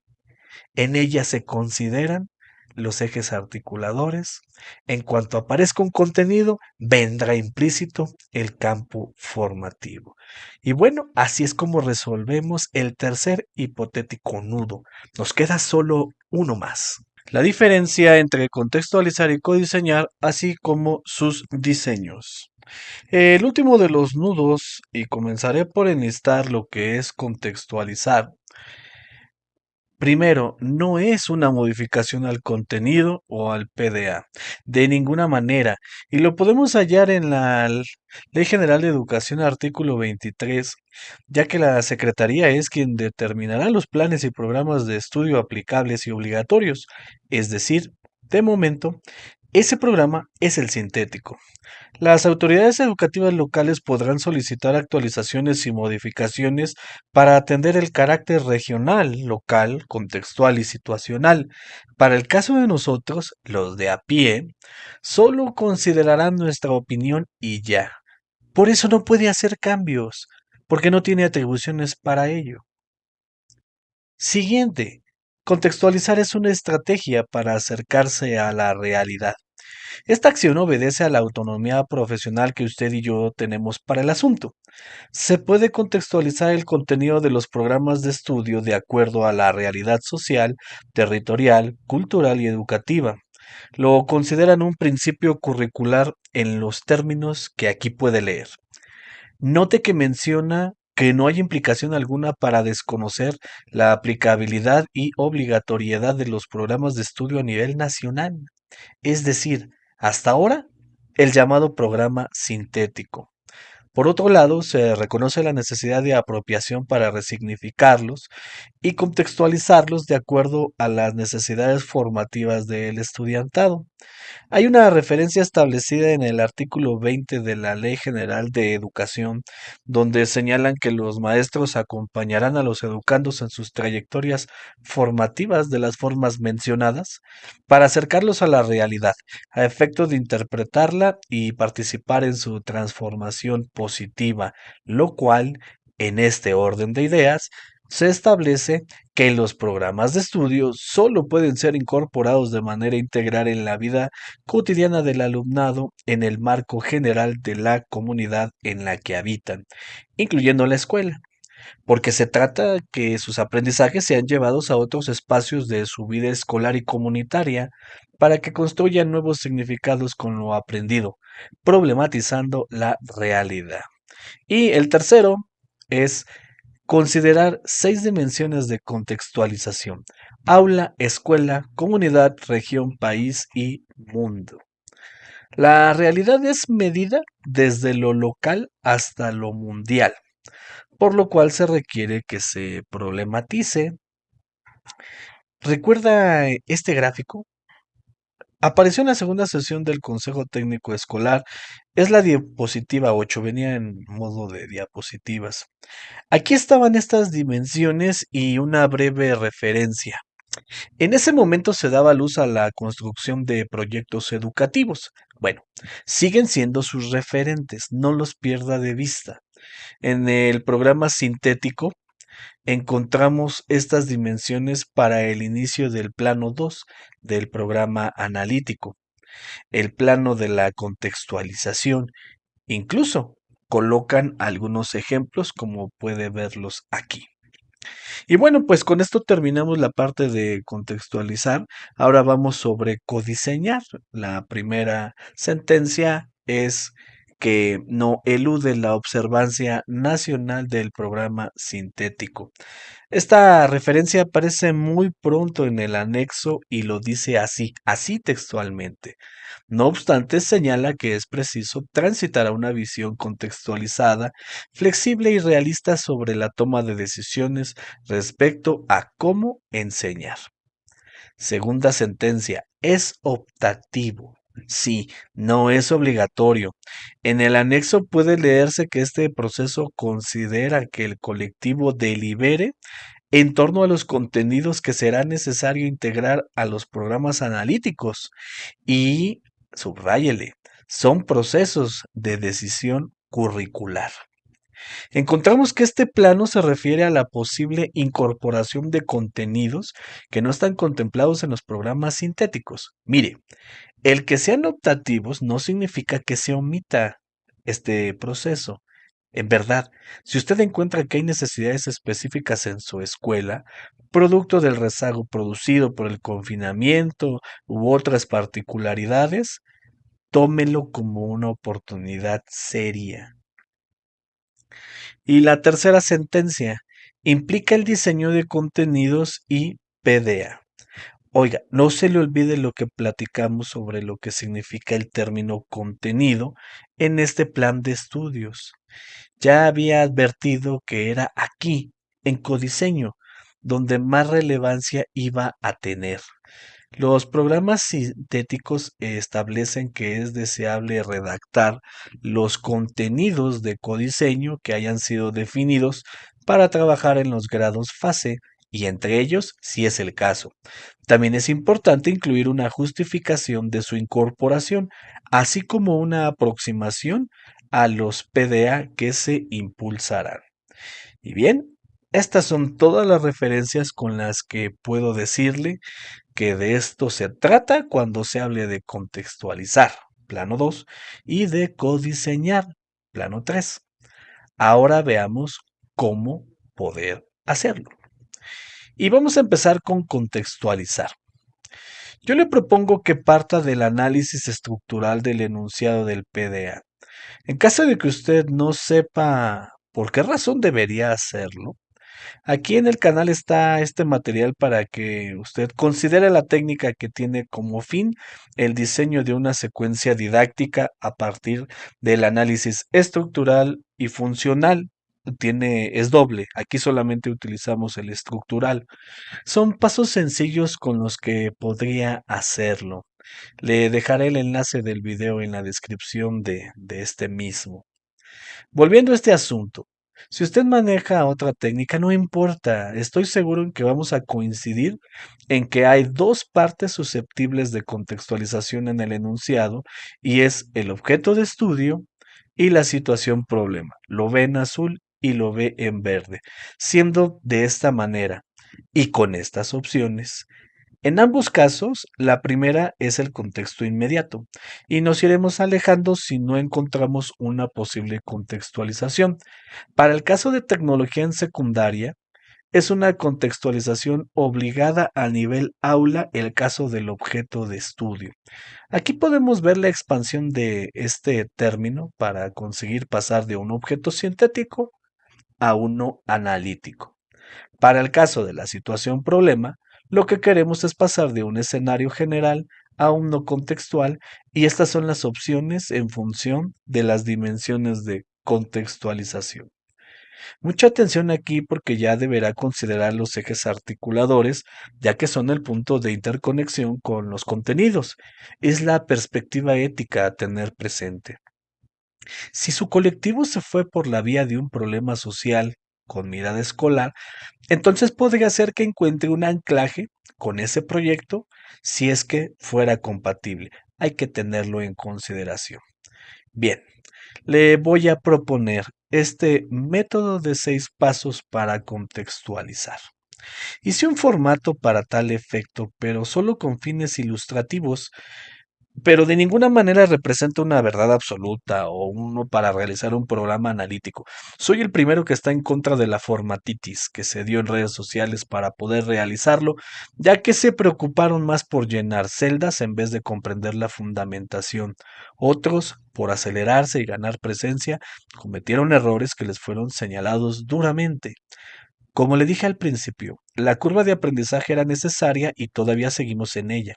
En ella se consideran los ejes articuladores. En cuanto aparezca un contenido, vendrá implícito el campo formativo. Y bueno, así es como resolvemos el tercer hipotético nudo. Nos queda solo uno más. La diferencia entre contextualizar y codiseñar, así como sus diseños. El último de los nudos, y comenzaré por enlistar lo que es contextualizar. Primero, no es una modificación al contenido o al PDA, de ninguna manera, y lo podemos hallar en la Ley General de Educación, artículo 23, ya que la Secretaría es quien determinará los planes y programas de estudio aplicables y obligatorios, es decir, de momento, ese programa es el sintético. Las autoridades educativas locales podrán solicitar actualizaciones y modificaciones para atender el carácter regional, local, contextual y situacional. Para el caso de nosotros, los de a pie, solo considerarán nuestra opinión y ya. Por eso no puede hacer cambios, porque no tiene atribuciones para ello. Siguiente. Contextualizar es una estrategia para acercarse a la realidad. Esta acción obedece a la autonomía profesional que usted y yo tenemos para el asunto. Se puede contextualizar el contenido de los programas de estudio de acuerdo a la realidad social, territorial, cultural y educativa. Lo consideran un principio curricular en los términos que aquí puede leer. Note que menciona que no hay implicación alguna para desconocer la aplicabilidad y obligatoriedad de los programas de estudio a nivel nacional. Es decir, hasta ahora, el llamado programa sintético. Por otro lado, se reconoce la necesidad de apropiación para resignificarlos y contextualizarlos de acuerdo a las necesidades formativas del estudiantado. Hay una referencia establecida en el artículo 20 de la Ley General de Educación, donde señalan que los maestros acompañarán a los educandos en sus trayectorias formativas de las formas mencionadas para acercarlos a la realidad, a efecto de interpretarla y participar en su transformación positiva, lo cual, en este orden de ideas, se establece que los programas de estudio solo pueden ser incorporados de manera integral en la vida cotidiana del alumnado en el marco general de la comunidad en la que habitan, incluyendo la escuela, porque se trata que sus aprendizajes sean llevados a otros espacios de su vida escolar y comunitaria para que construyan nuevos significados con lo aprendido, problematizando la realidad. Y el tercero es considerar 6 dimensiones de contextualización: aula, escuela, comunidad, región, país y mundo. La realidad es medida desde lo local hasta lo mundial, por lo cual se requiere que se problematice. ¿Recuerda este gráfico? Apareció en la segunda sesión del Consejo Técnico Escolar. Es la diapositiva 8, venía en modo de diapositivas. Aquí estaban estas dimensiones y una breve referencia. En ese momento se daba luz a la construcción de proyectos educativos. Bueno, siguen siendo sus referentes, no los pierda de vista. En el programa sintético encontramos estas dimensiones para el inicio del plano 2 del programa analítico, el plano de la contextualización. Incluso colocan algunos ejemplos como puede verlos aquí. Y bueno, pues con esto terminamos la parte de contextualizar. Ahora vamos sobre codiseñar. La primera sentencia es que no elude la observancia nacional del programa sintético. Esta referencia aparece muy pronto en el anexo y lo dice así, así textualmente. No obstante, señala que es preciso transitar a una visión contextualizada, flexible y realista sobre la toma de decisiones respecto a cómo enseñar. Segunda sentencia, es optativo. Sí, no es obligatorio. En el anexo puede leerse que este proceso considera que el colectivo delibere en torno a los contenidos que será necesario integrar a los programas analíticos y, subráyele, son procesos de decisión curricular. Encontramos que este plano se refiere a la posible incorporación de contenidos que no están contemplados en los programas sintéticos. Mire, el que sean optativos no significa que se omita este proceso. En verdad, si usted encuentra que hay necesidades específicas en su escuela, producto del rezago producido por el confinamiento u otras particularidades, tómelo como una oportunidad seria. Y la tercera sentencia implica el diseño de contenidos y PDA. Oiga, no se le olvide lo que platicamos sobre lo que significa el término contenido en este plan de estudios. Ya había advertido que era aquí, en codiseño, donde más relevancia iba a tener. Los programas sintéticos establecen que es deseable redactar los contenidos de codiseño que hayan sido definidos para trabajar en los grados fase y entre ellos, si es el caso. También es importante incluir una justificación de su incorporación, así como una aproximación a los PDA que se impulsarán. Y bien, estas son todas las referencias con las que puedo decirle que de esto se trata cuando se hable de contextualizar, plano 2, y de codiseñar, plano 3. Ahora veamos cómo poder hacerlo. Y vamos a empezar con contextualizar. Yo le propongo que parta del análisis estructural del enunciado del PDA. En caso de que usted no sepa por qué razón debería hacerlo, aquí en el canal está este material para que usted considere la técnica que tiene como fin el diseño de una secuencia didáctica a partir del análisis estructural y funcional. Es doble, aquí solamente utilizamos el estructural. Son pasos sencillos con los que podría hacerlo. Le dejaré el enlace del video en la descripción de este mismo. Volviendo a este asunto, si usted maneja otra técnica, no importa, estoy seguro en que vamos a coincidir en que hay dos partes susceptibles de contextualización en el enunciado y es el objeto de estudio y la situación problema. Lo ve en azul y lo ve en verde, siendo de esta manera y con estas opciones. En ambos casos, la primera es el contexto inmediato y nos iremos alejando si no encontramos una posible contextualización. Para el caso de tecnología en secundaria, es una contextualización obligada a nivel aula el caso del objeto de estudio. Aquí podemos ver la expansión de este término para conseguir pasar de un objeto sintético a uno analítico. Para el caso de la situación problema, lo que queremos es pasar de un escenario general a uno contextual y estas son las opciones en función de las dimensiones de contextualización. Mucha atención aquí porque ya deberá considerar los ejes articuladores, ya que son el punto de interconexión con los contenidos. Es la perspectiva ética a tener presente. Si su colectivo se fue por la vía de un problema social con mirada escolar, entonces podría ser que encuentre un anclaje con ese proyecto si es que fuera compatible. Hay que tenerlo en consideración. Bien, le voy a proponer este método de 6 pasos para contextualizar. Hice un formato para tal efecto, pero solo con fines ilustrativos, pero de ninguna manera representa una verdad absoluta o uno para realizar un programa analítico. Soy el primero que está en contra de la formatitis que se dio en redes sociales para poder realizarlo, ya que se preocuparon más por llenar celdas en vez de comprender la fundamentación. Otros, por acelerarse y ganar presencia, cometieron errores que les fueron señalados duramente. Como le dije al principio, la curva de aprendizaje era necesaria y todavía seguimos en ella.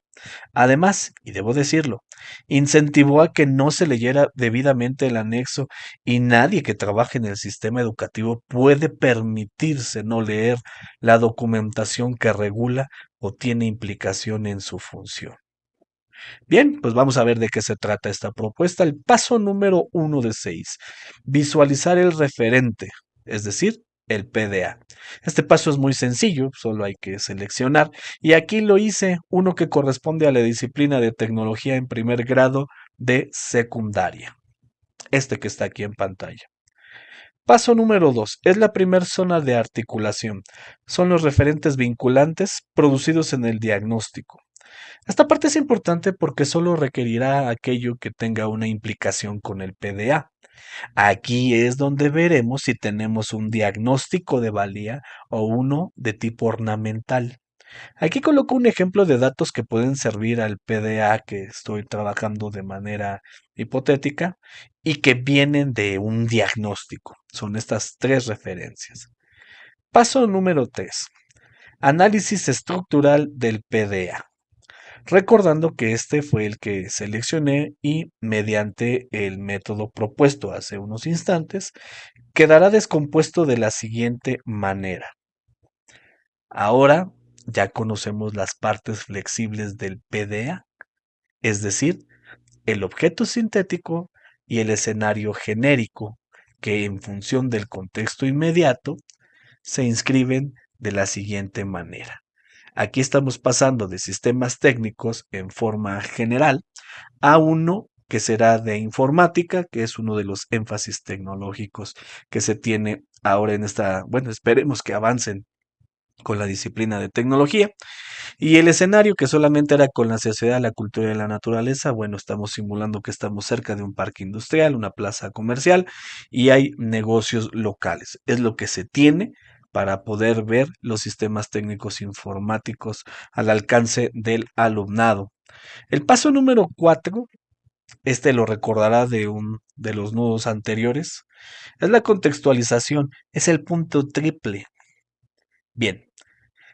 Además, y debo decirlo, incentivó a que no se leyera debidamente el anexo y nadie que trabaje en el sistema educativo puede permitirse no leer la documentación que regula o tiene implicación en su función. Bien, pues vamos a ver de qué se trata esta propuesta. El paso número 1 de 6: visualizar el referente, es decir, el PDA. Este paso es muy sencillo, solo hay que seleccionar y aquí lo hice, uno que corresponde a la disciplina de tecnología en primer grado de secundaria, este que está aquí en pantalla. Paso número 2. Es la primera zona de articulación. Son los referentes vinculantes producidos en el diagnóstico. Esta parte es importante porque solo requerirá aquello que tenga una implicación con el PDA. Aquí es donde veremos si tenemos un diagnóstico de valía o uno de tipo ornamental. Aquí coloco un ejemplo de datos que pueden servir al PDA que estoy trabajando de manera hipotética y que vienen de un diagnóstico. Son estas tres referencias. Paso número 3. Análisis estructural del PDA. Recordando que este fue el que seleccioné y mediante el método propuesto hace unos instantes, quedará descompuesto de la siguiente manera. Ahora ya conocemos las partes flexibles del PDA, es decir, el objeto sintético y el escenario genérico, que en función del contexto inmediato se inscriben de la siguiente manera. Aquí estamos pasando de sistemas técnicos en forma general a uno que será de informática, que es uno de los énfasis tecnológicos que se tiene ahora en esta, bueno, esperemos que avancen con la disciplina de tecnología. Y el escenario que solamente era con la sociedad, la cultura y la naturaleza, bueno, estamos simulando que estamos cerca de un parque industrial, una plaza comercial y hay negocios locales. Es lo que se tiene para poder ver los sistemas técnicos informáticos al alcance del alumnado. El paso número 4, este lo recordará de un de los nudos anteriores, es la contextualización, es el punto triple. Bien,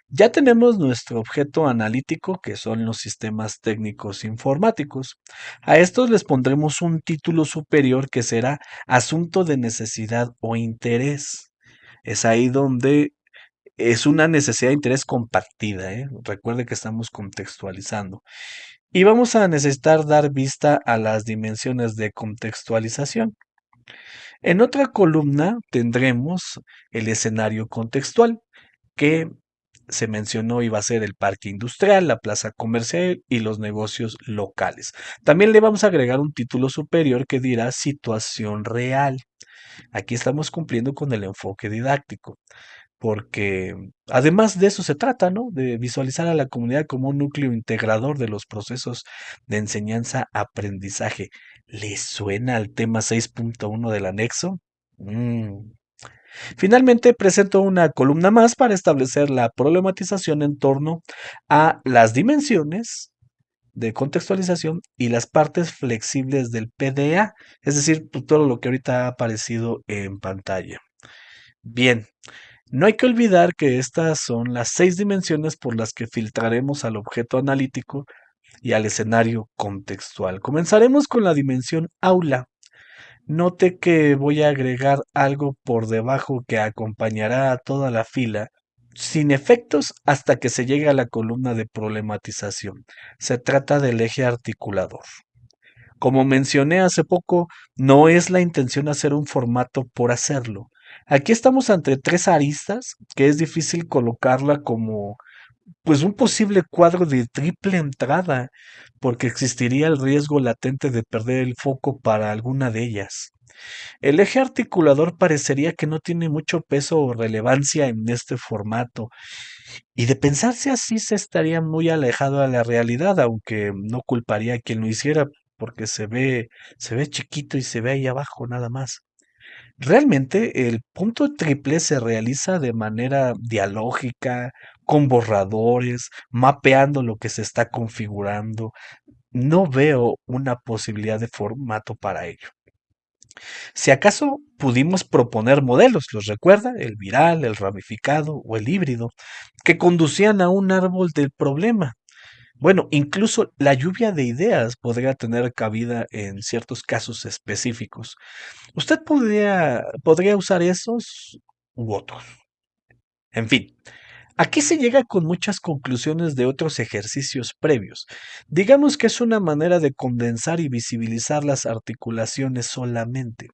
ya tenemos nuestro objeto analítico, que son los sistemas técnicos informáticos. A estos les pondremos un título superior que será asunto de necesidad o interés. Es ahí donde es una necesidad de interés compartida, ¿eh? Recuerde que estamos contextualizando. Y vamos a necesitar dar vista a las dimensiones de contextualización. En otra columna tendremos el escenario contextual, que se mencionó iba a ser el parque industrial, la plaza comercial y los negocios locales. También le vamos a agregar un título superior que dirá situación real. Aquí estamos cumpliendo con el enfoque didáctico, porque además de eso se trata, ¿no? De visualizar a la comunidad como un núcleo integrador de los procesos de enseñanza-aprendizaje. ¿Le suena al tema 6.1 del anexo? Mm. Finalmente, presento una columna más para establecer la problematización en torno a las dimensiones de contextualización y las partes flexibles del PDA, es decir, todo lo que ahorita ha aparecido en pantalla. Bien, no hay que olvidar que estas son las 6 dimensiones por las que filtraremos al objeto analítico y al escenario contextual. Comenzaremos con la dimensión aula. Note que voy a agregar algo por debajo que acompañará a toda la fila, sin efectos hasta que se llegue a la columna de problematización. Se trata del eje articulador. Como mencioné hace poco, no es la intención hacer un formato por hacerlo. Aquí estamos ante tres aristas que es difícil colocarla como pues un posible cuadro de triple entrada, porque existiría el riesgo latente de perder el foco para alguna de ellas. El eje articulador parecería que no tiene mucho peso o relevancia en este formato, y de pensarse así se estaría muy alejado de la realidad, aunque no culparía a quien lo hiciera, porque se ve chiquito y se ve ahí abajo nada más. Realmente el punto triple se realiza de manera dialógica, con borradores, mapeando lo que se está configurando. No veo una posibilidad de formato para ello. Si acaso pudimos proponer modelos, ¿los recuerda? El viral, el ramificado o el híbrido, que conducían a un árbol del problema. Bueno, incluso la lluvia de ideas podría tener cabida en ciertos casos específicos. Usted podría usar esos u otros. En fin, aquí se llega con muchas conclusiones de otros ejercicios previos. Digamos que es una manera de condensar y visibilizar las articulaciones solamente.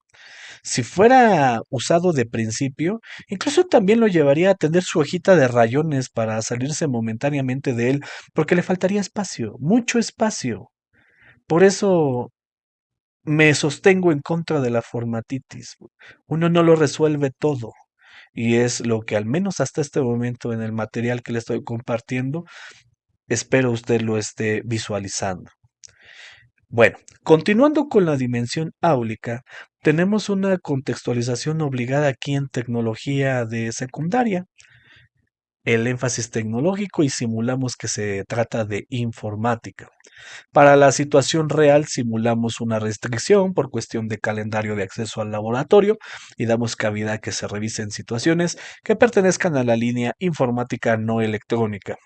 Si fuera usado de principio, incluso también lo llevaría a tener su hojita de rayones para salirse momentáneamente de él, porque le faltaría espacio, mucho espacio. Por eso Me sostengo en contra de la formatitis. Uno no lo resuelve todo. Y es lo que al menos hasta este momento en el material que le estoy compartiendo, espero usted lo esté visualizando. Bueno, continuando con la dimensión áulica, tenemos una contextualización obligada aquí en tecnología de secundaria, el énfasis tecnológico y simulamos que se trata de informática. Para la situación real simulamos una restricción por cuestión de calendario de acceso al laboratorio y damos cabida a que se revisen situaciones que pertenezcan a la línea informática no electrónica.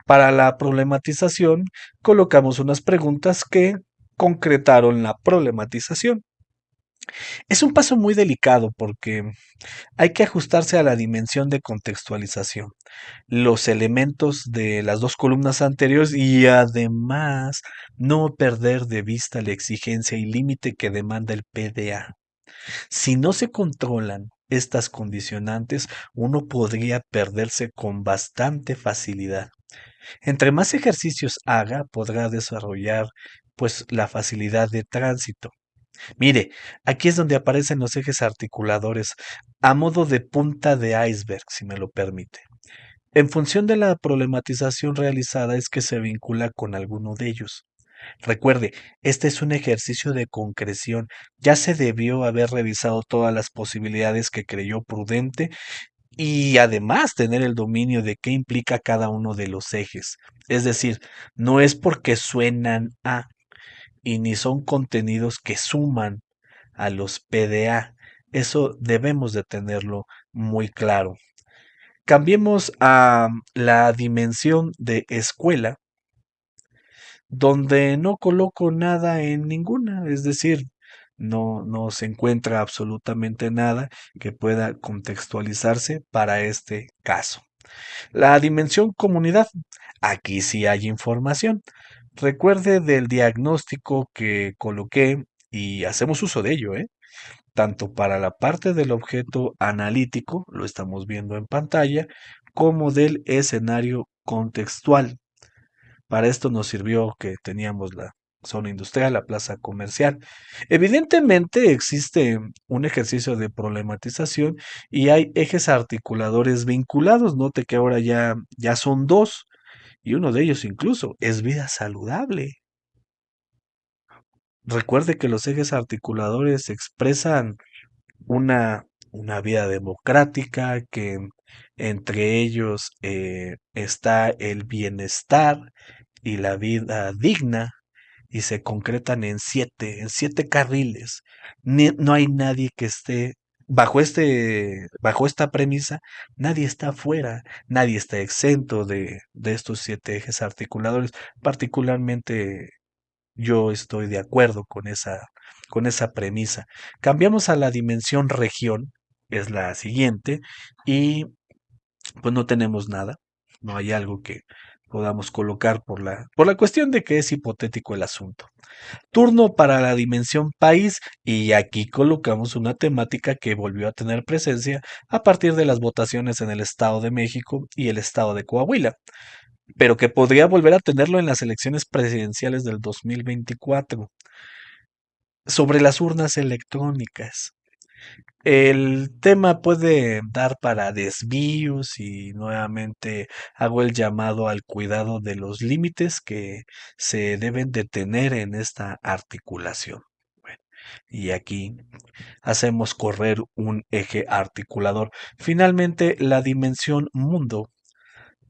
Para la problematización colocamos unas preguntas que concretaron la problematización. Es un paso muy delicado porque hay que ajustarse a la dimensión de contextualización, los elementos de las dos columnas anteriores y además no perder de vista la exigencia y límite que demanda el PDA. Si no se controlan estas condicionantes, uno podría perderse con bastante facilidad. Entre más ejercicios haga, podrá desarrollar pues la facilidad de tránsito. Mire, aquí es donde aparecen los ejes articuladores a modo de punta de iceberg, si me lo permite. En función de la problematización realizada es que se vincula con alguno de ellos. Recuerde, este es un ejercicio de concreción. Ya se debió haber revisado todas las posibilidades que creyó prudente y además tener el dominio de qué implica cada uno de los ejes. Es decir, no es porque suenan a y ni son contenidos que suman a los PDA. Eso debemos de tenerlo muy claro. Cambiemos a la dimensión de escuela, donde no coloco nada en ninguna, es decir, no se encuentra absolutamente nada que pueda contextualizarse para este caso. La dimensión comunidad, aquí sí hay información. Recuerde del diagnóstico que coloqué y hacemos uso de ello, ¿eh? Tanto para la parte del objeto analítico, lo estamos viendo en pantalla, como del escenario contextual. Para esto nos sirvió que teníamos la zona industrial, la plaza comercial. Evidentemente existe un ejercicio de problematización y hay ejes articuladores vinculados. Note que ahora ya son dos y uno de ellos incluso es vida saludable. Recuerde que los ejes articuladores expresan una vida democrática, que entre ellos está el bienestar y la vida digna, y se concretan en siete carriles. No hay nadie que esté bajo esta premisa, nadie está afuera, nadie está exento de estos siete ejes articuladores, particularmente yo estoy de acuerdo con esa premisa. Cambiamos a la dimensión región, es la siguiente, y pues no tenemos nada, no hay algo que podamos colocar por la cuestión de que es hipotético el asunto. Turno para la dimensión país y aquí colocamos una temática que volvió a tener presencia a partir de las votaciones en el Estado de México y el Estado de Coahuila, pero que podría volver a tenerlo en las elecciones presidenciales del 2024 sobre las urnas electrónicas. El tema puede dar para desvíos y nuevamente hago el llamado al cuidado de los límites que se deben de tener en esta articulación. Bueno, y aquí hacemos correr un eje articulador. Finalmente, la dimensión mundo.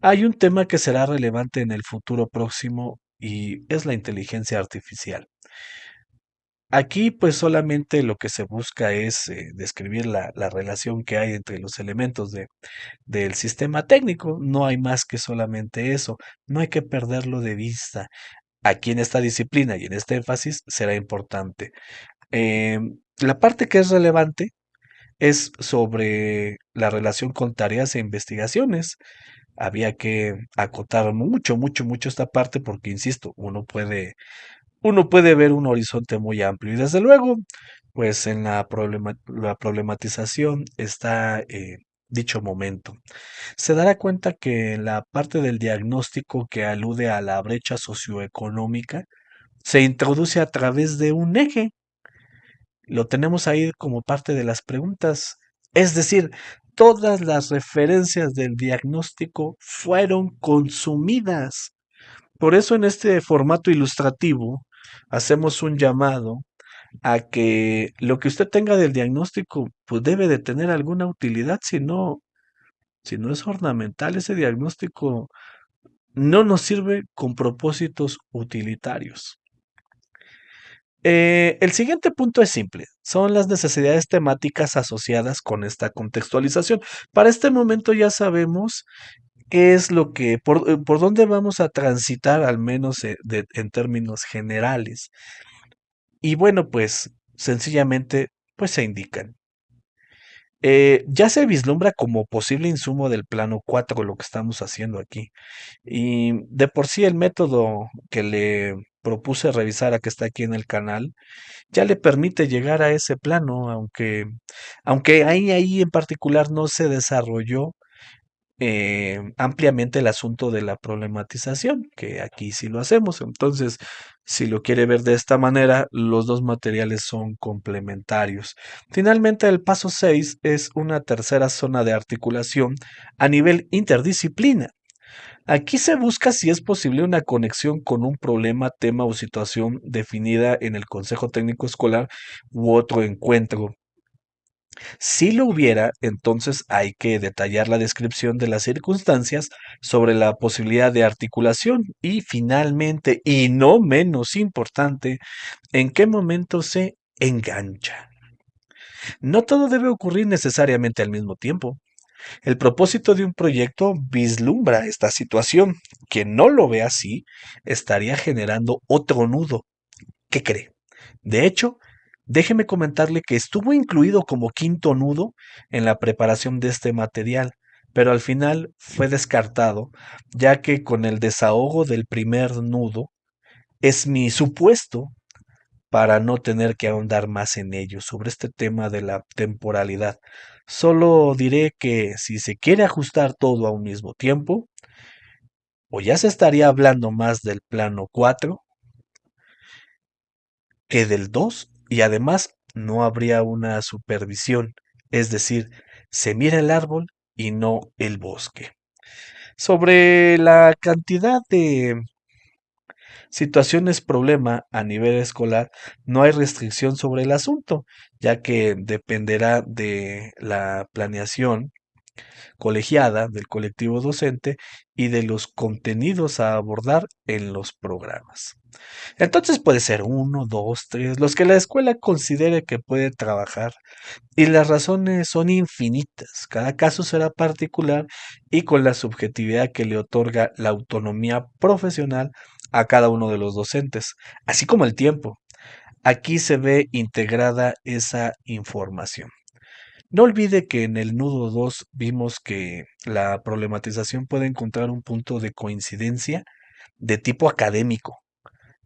Hay un tema que será relevante en el futuro próximo y es la inteligencia artificial. Aquí pues solamente lo que se busca es describir la relación que hay entre los elementos del sistema técnico. No hay más que solamente eso. No hay que perderlo de vista. Aquí en esta disciplina y en este énfasis será importante. La parte que es relevante es sobre la relación con tareas e investigaciones. Había que acotar mucho esta parte porque, insisto, uno puede ver un horizonte muy amplio y desde luego, pues en la problematización está dicho momento. Se dará cuenta que la parte del diagnóstico que alude a la brecha socioeconómica se introduce a través de un eje. Lo tenemos ahí como parte de las preguntas. Es decir, todas las referencias del diagnóstico fueron consumidas. Por eso en este formato ilustrativo hacemos un llamado a que lo que usted tenga del diagnóstico pues debe de tener alguna utilidad, si no es ornamental, ese diagnóstico no nos sirve con propósitos utilitarios. El siguiente punto es simple, son las necesidades temáticas asociadas con esta contextualización. Para este momento ya sabemos qué es lo que, por dónde vamos a transitar, al menos en términos generales. Y bueno, pues sencillamente, pues se indican. Ya se vislumbra como posible insumo del plano 4 lo que estamos haciendo aquí. Y de por sí el método que le propuse revisar a que está aquí en el canal ya le permite llegar a ese plano, aunque ahí en particular no se desarrolló ampliamente el asunto de la problematización, que aquí sí lo hacemos. Entonces, si lo quiere ver de esta manera, los dos materiales son complementarios. Finalmente, el paso 6 es una tercera zona de articulación a nivel interdisciplina. Aquí se busca si es posible una conexión con un problema, tema o situación definida en el Consejo Técnico Escolar u otro encuentro. Si lo hubiera, entonces hay que detallar la descripción de las circunstancias sobre la posibilidad de articulación y finalmente, y no menos importante, en qué momento se engancha. No todo debe ocurrir necesariamente al mismo tiempo. El propósito de un proyecto vislumbra esta situación. Quien no lo ve así estaría generando otro nudo. ¿Qué cree? De hecho, déjeme comentarle que estuvo incluido como quinto nudo en la preparación de este material, pero al final fue descartado, ya que con el desahogo del primer nudo es mi supuesto para no tener que ahondar más en ello sobre este tema de la temporalidad. Solo diré que si se quiere ajustar todo a un mismo tiempo, o ya se estaría hablando más del plano 4 que del 2 y además no habría una supervisión, es decir, se mira el árbol y no el bosque. Sobre la cantidad de situaciones problema a nivel escolar, no hay restricción sobre el asunto, ya que dependerá de la planeación colegiada del colectivo docente y de los contenidos a abordar en los programas. Entonces puede ser uno, dos, tres, los que la escuela considere que puede trabajar. Y las razones son infinitas. Cada caso será particular y con la subjetividad que le otorga la autonomía profesional a cada uno de los docentes, así como el tiempo. Aquí se ve integrada esa información. No olvide que en el nudo 2 vimos que la problematización puede encontrar un punto de coincidencia de tipo académico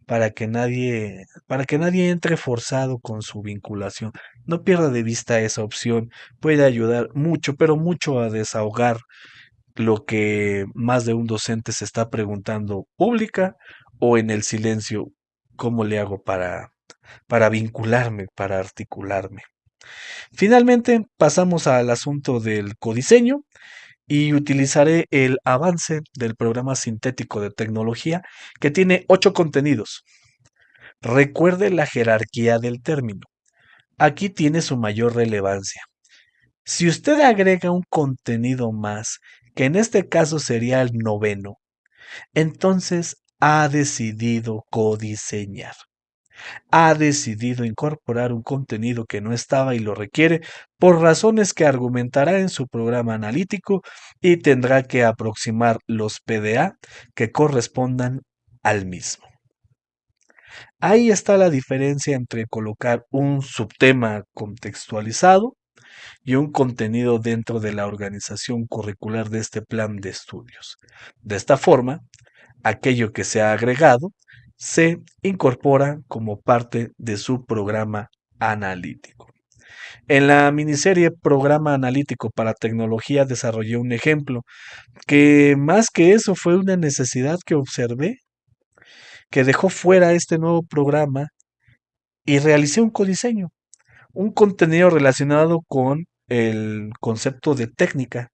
para que nadie entre forzado con su vinculación. No pierda de vista esa opción, puede ayudar mucho, pero mucho a desahogar lo que más de un docente se está preguntando pública o en el silencio, ¿cómo le hago para vincularme, para articularme? Finalmente, pasamos al asunto del codiseño y utilizaré el avance del programa sintético de tecnología que tiene 8 contenidos. Recuerde la jerarquía del término. Aquí tiene su mayor relevancia. Si usted agrega un contenido más, que en este caso sería el noveno, entonces ha decidido codiseñar. Ha decidido incorporar un contenido que no estaba y lo requiere por razones que argumentará en su programa analítico y tendrá que aproximar los PDA que correspondan al mismo. Ahí está la diferencia entre colocar un subtema contextualizado y un contenido dentro de la organización curricular de este plan de estudios. De esta forma, aquello que se ha agregado se incorpora como parte de su programa analítico. En la miniserie Programa Analítico para Tecnología desarrollé un ejemplo que más que eso fue una necesidad que observé, que dejó fuera este nuevo programa y realicé un codiseño. un contenido relacionado con el concepto de técnica,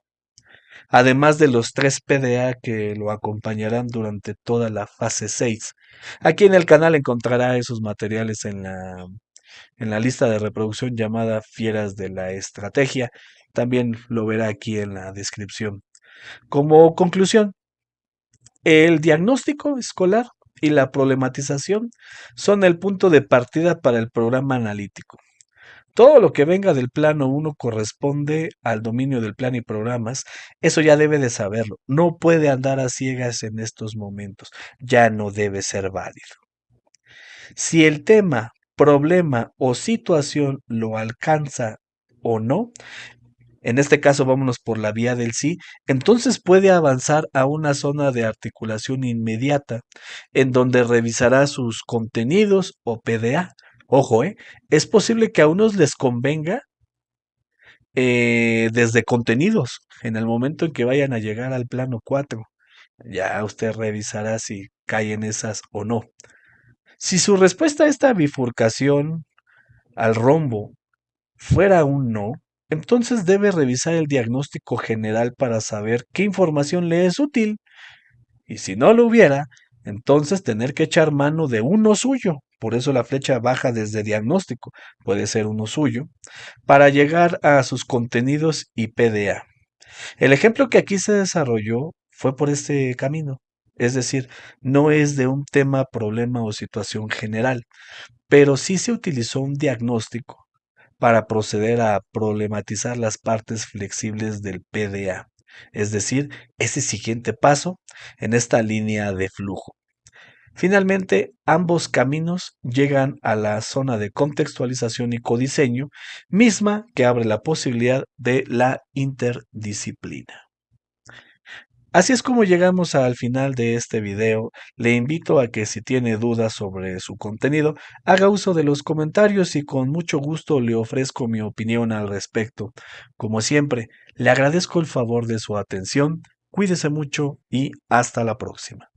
además de los 3 PDA que lo acompañarán durante toda la fase 6. Aquí en el canal encontrará esos materiales en la lista de reproducción llamada Fieras de la Estrategia. También lo verá aquí en la descripción. Como conclusión, el diagnóstico escolar y la problematización son el punto de partida para el programa analítico. Todo lo que venga del plano uno corresponde al dominio del plan y programas. Eso ya debe de saberlo. No puede andar a ciegas en estos momentos. Ya no debe ser válido. Si el tema, problema o situación lo alcanza o no, en este caso vámonos por la vía del sí, entonces puede avanzar a una zona de articulación inmediata en donde revisará sus contenidos o PDA. Ojo, es posible que a unos les convenga desde contenidos en el momento en que vayan a llegar al plano 4. Ya usted revisará si cae en esas o no. Si su respuesta a esta bifurcación al rombo fuera un no, entonces debe revisar el diagnóstico general para saber qué información le es útil. Y si no lo hubiera, entonces tener que echar mano de uno suyo. Por eso la flecha baja desde diagnóstico. Puede ser uno suyo para llegar a sus contenidos y PDA. El ejemplo que aquí se desarrolló fue por este camino. Es decir, no es de un tema, problema o situación general, pero sí se utilizó un diagnóstico para proceder a problematizar las partes flexibles del PDA, es decir, ese siguiente paso en esta línea de flujo. Finalmente, ambos caminos llegan a la zona de contextualización y codiseño, misma que abre la posibilidad de la interdisciplina. Así es como llegamos al final de este video. Le invito a que si tiene dudas sobre su contenido, haga uso de los comentarios y con mucho gusto le ofrezco mi opinión al respecto. Como siempre, le agradezco el favor de su atención, cuídese mucho y hasta la próxima.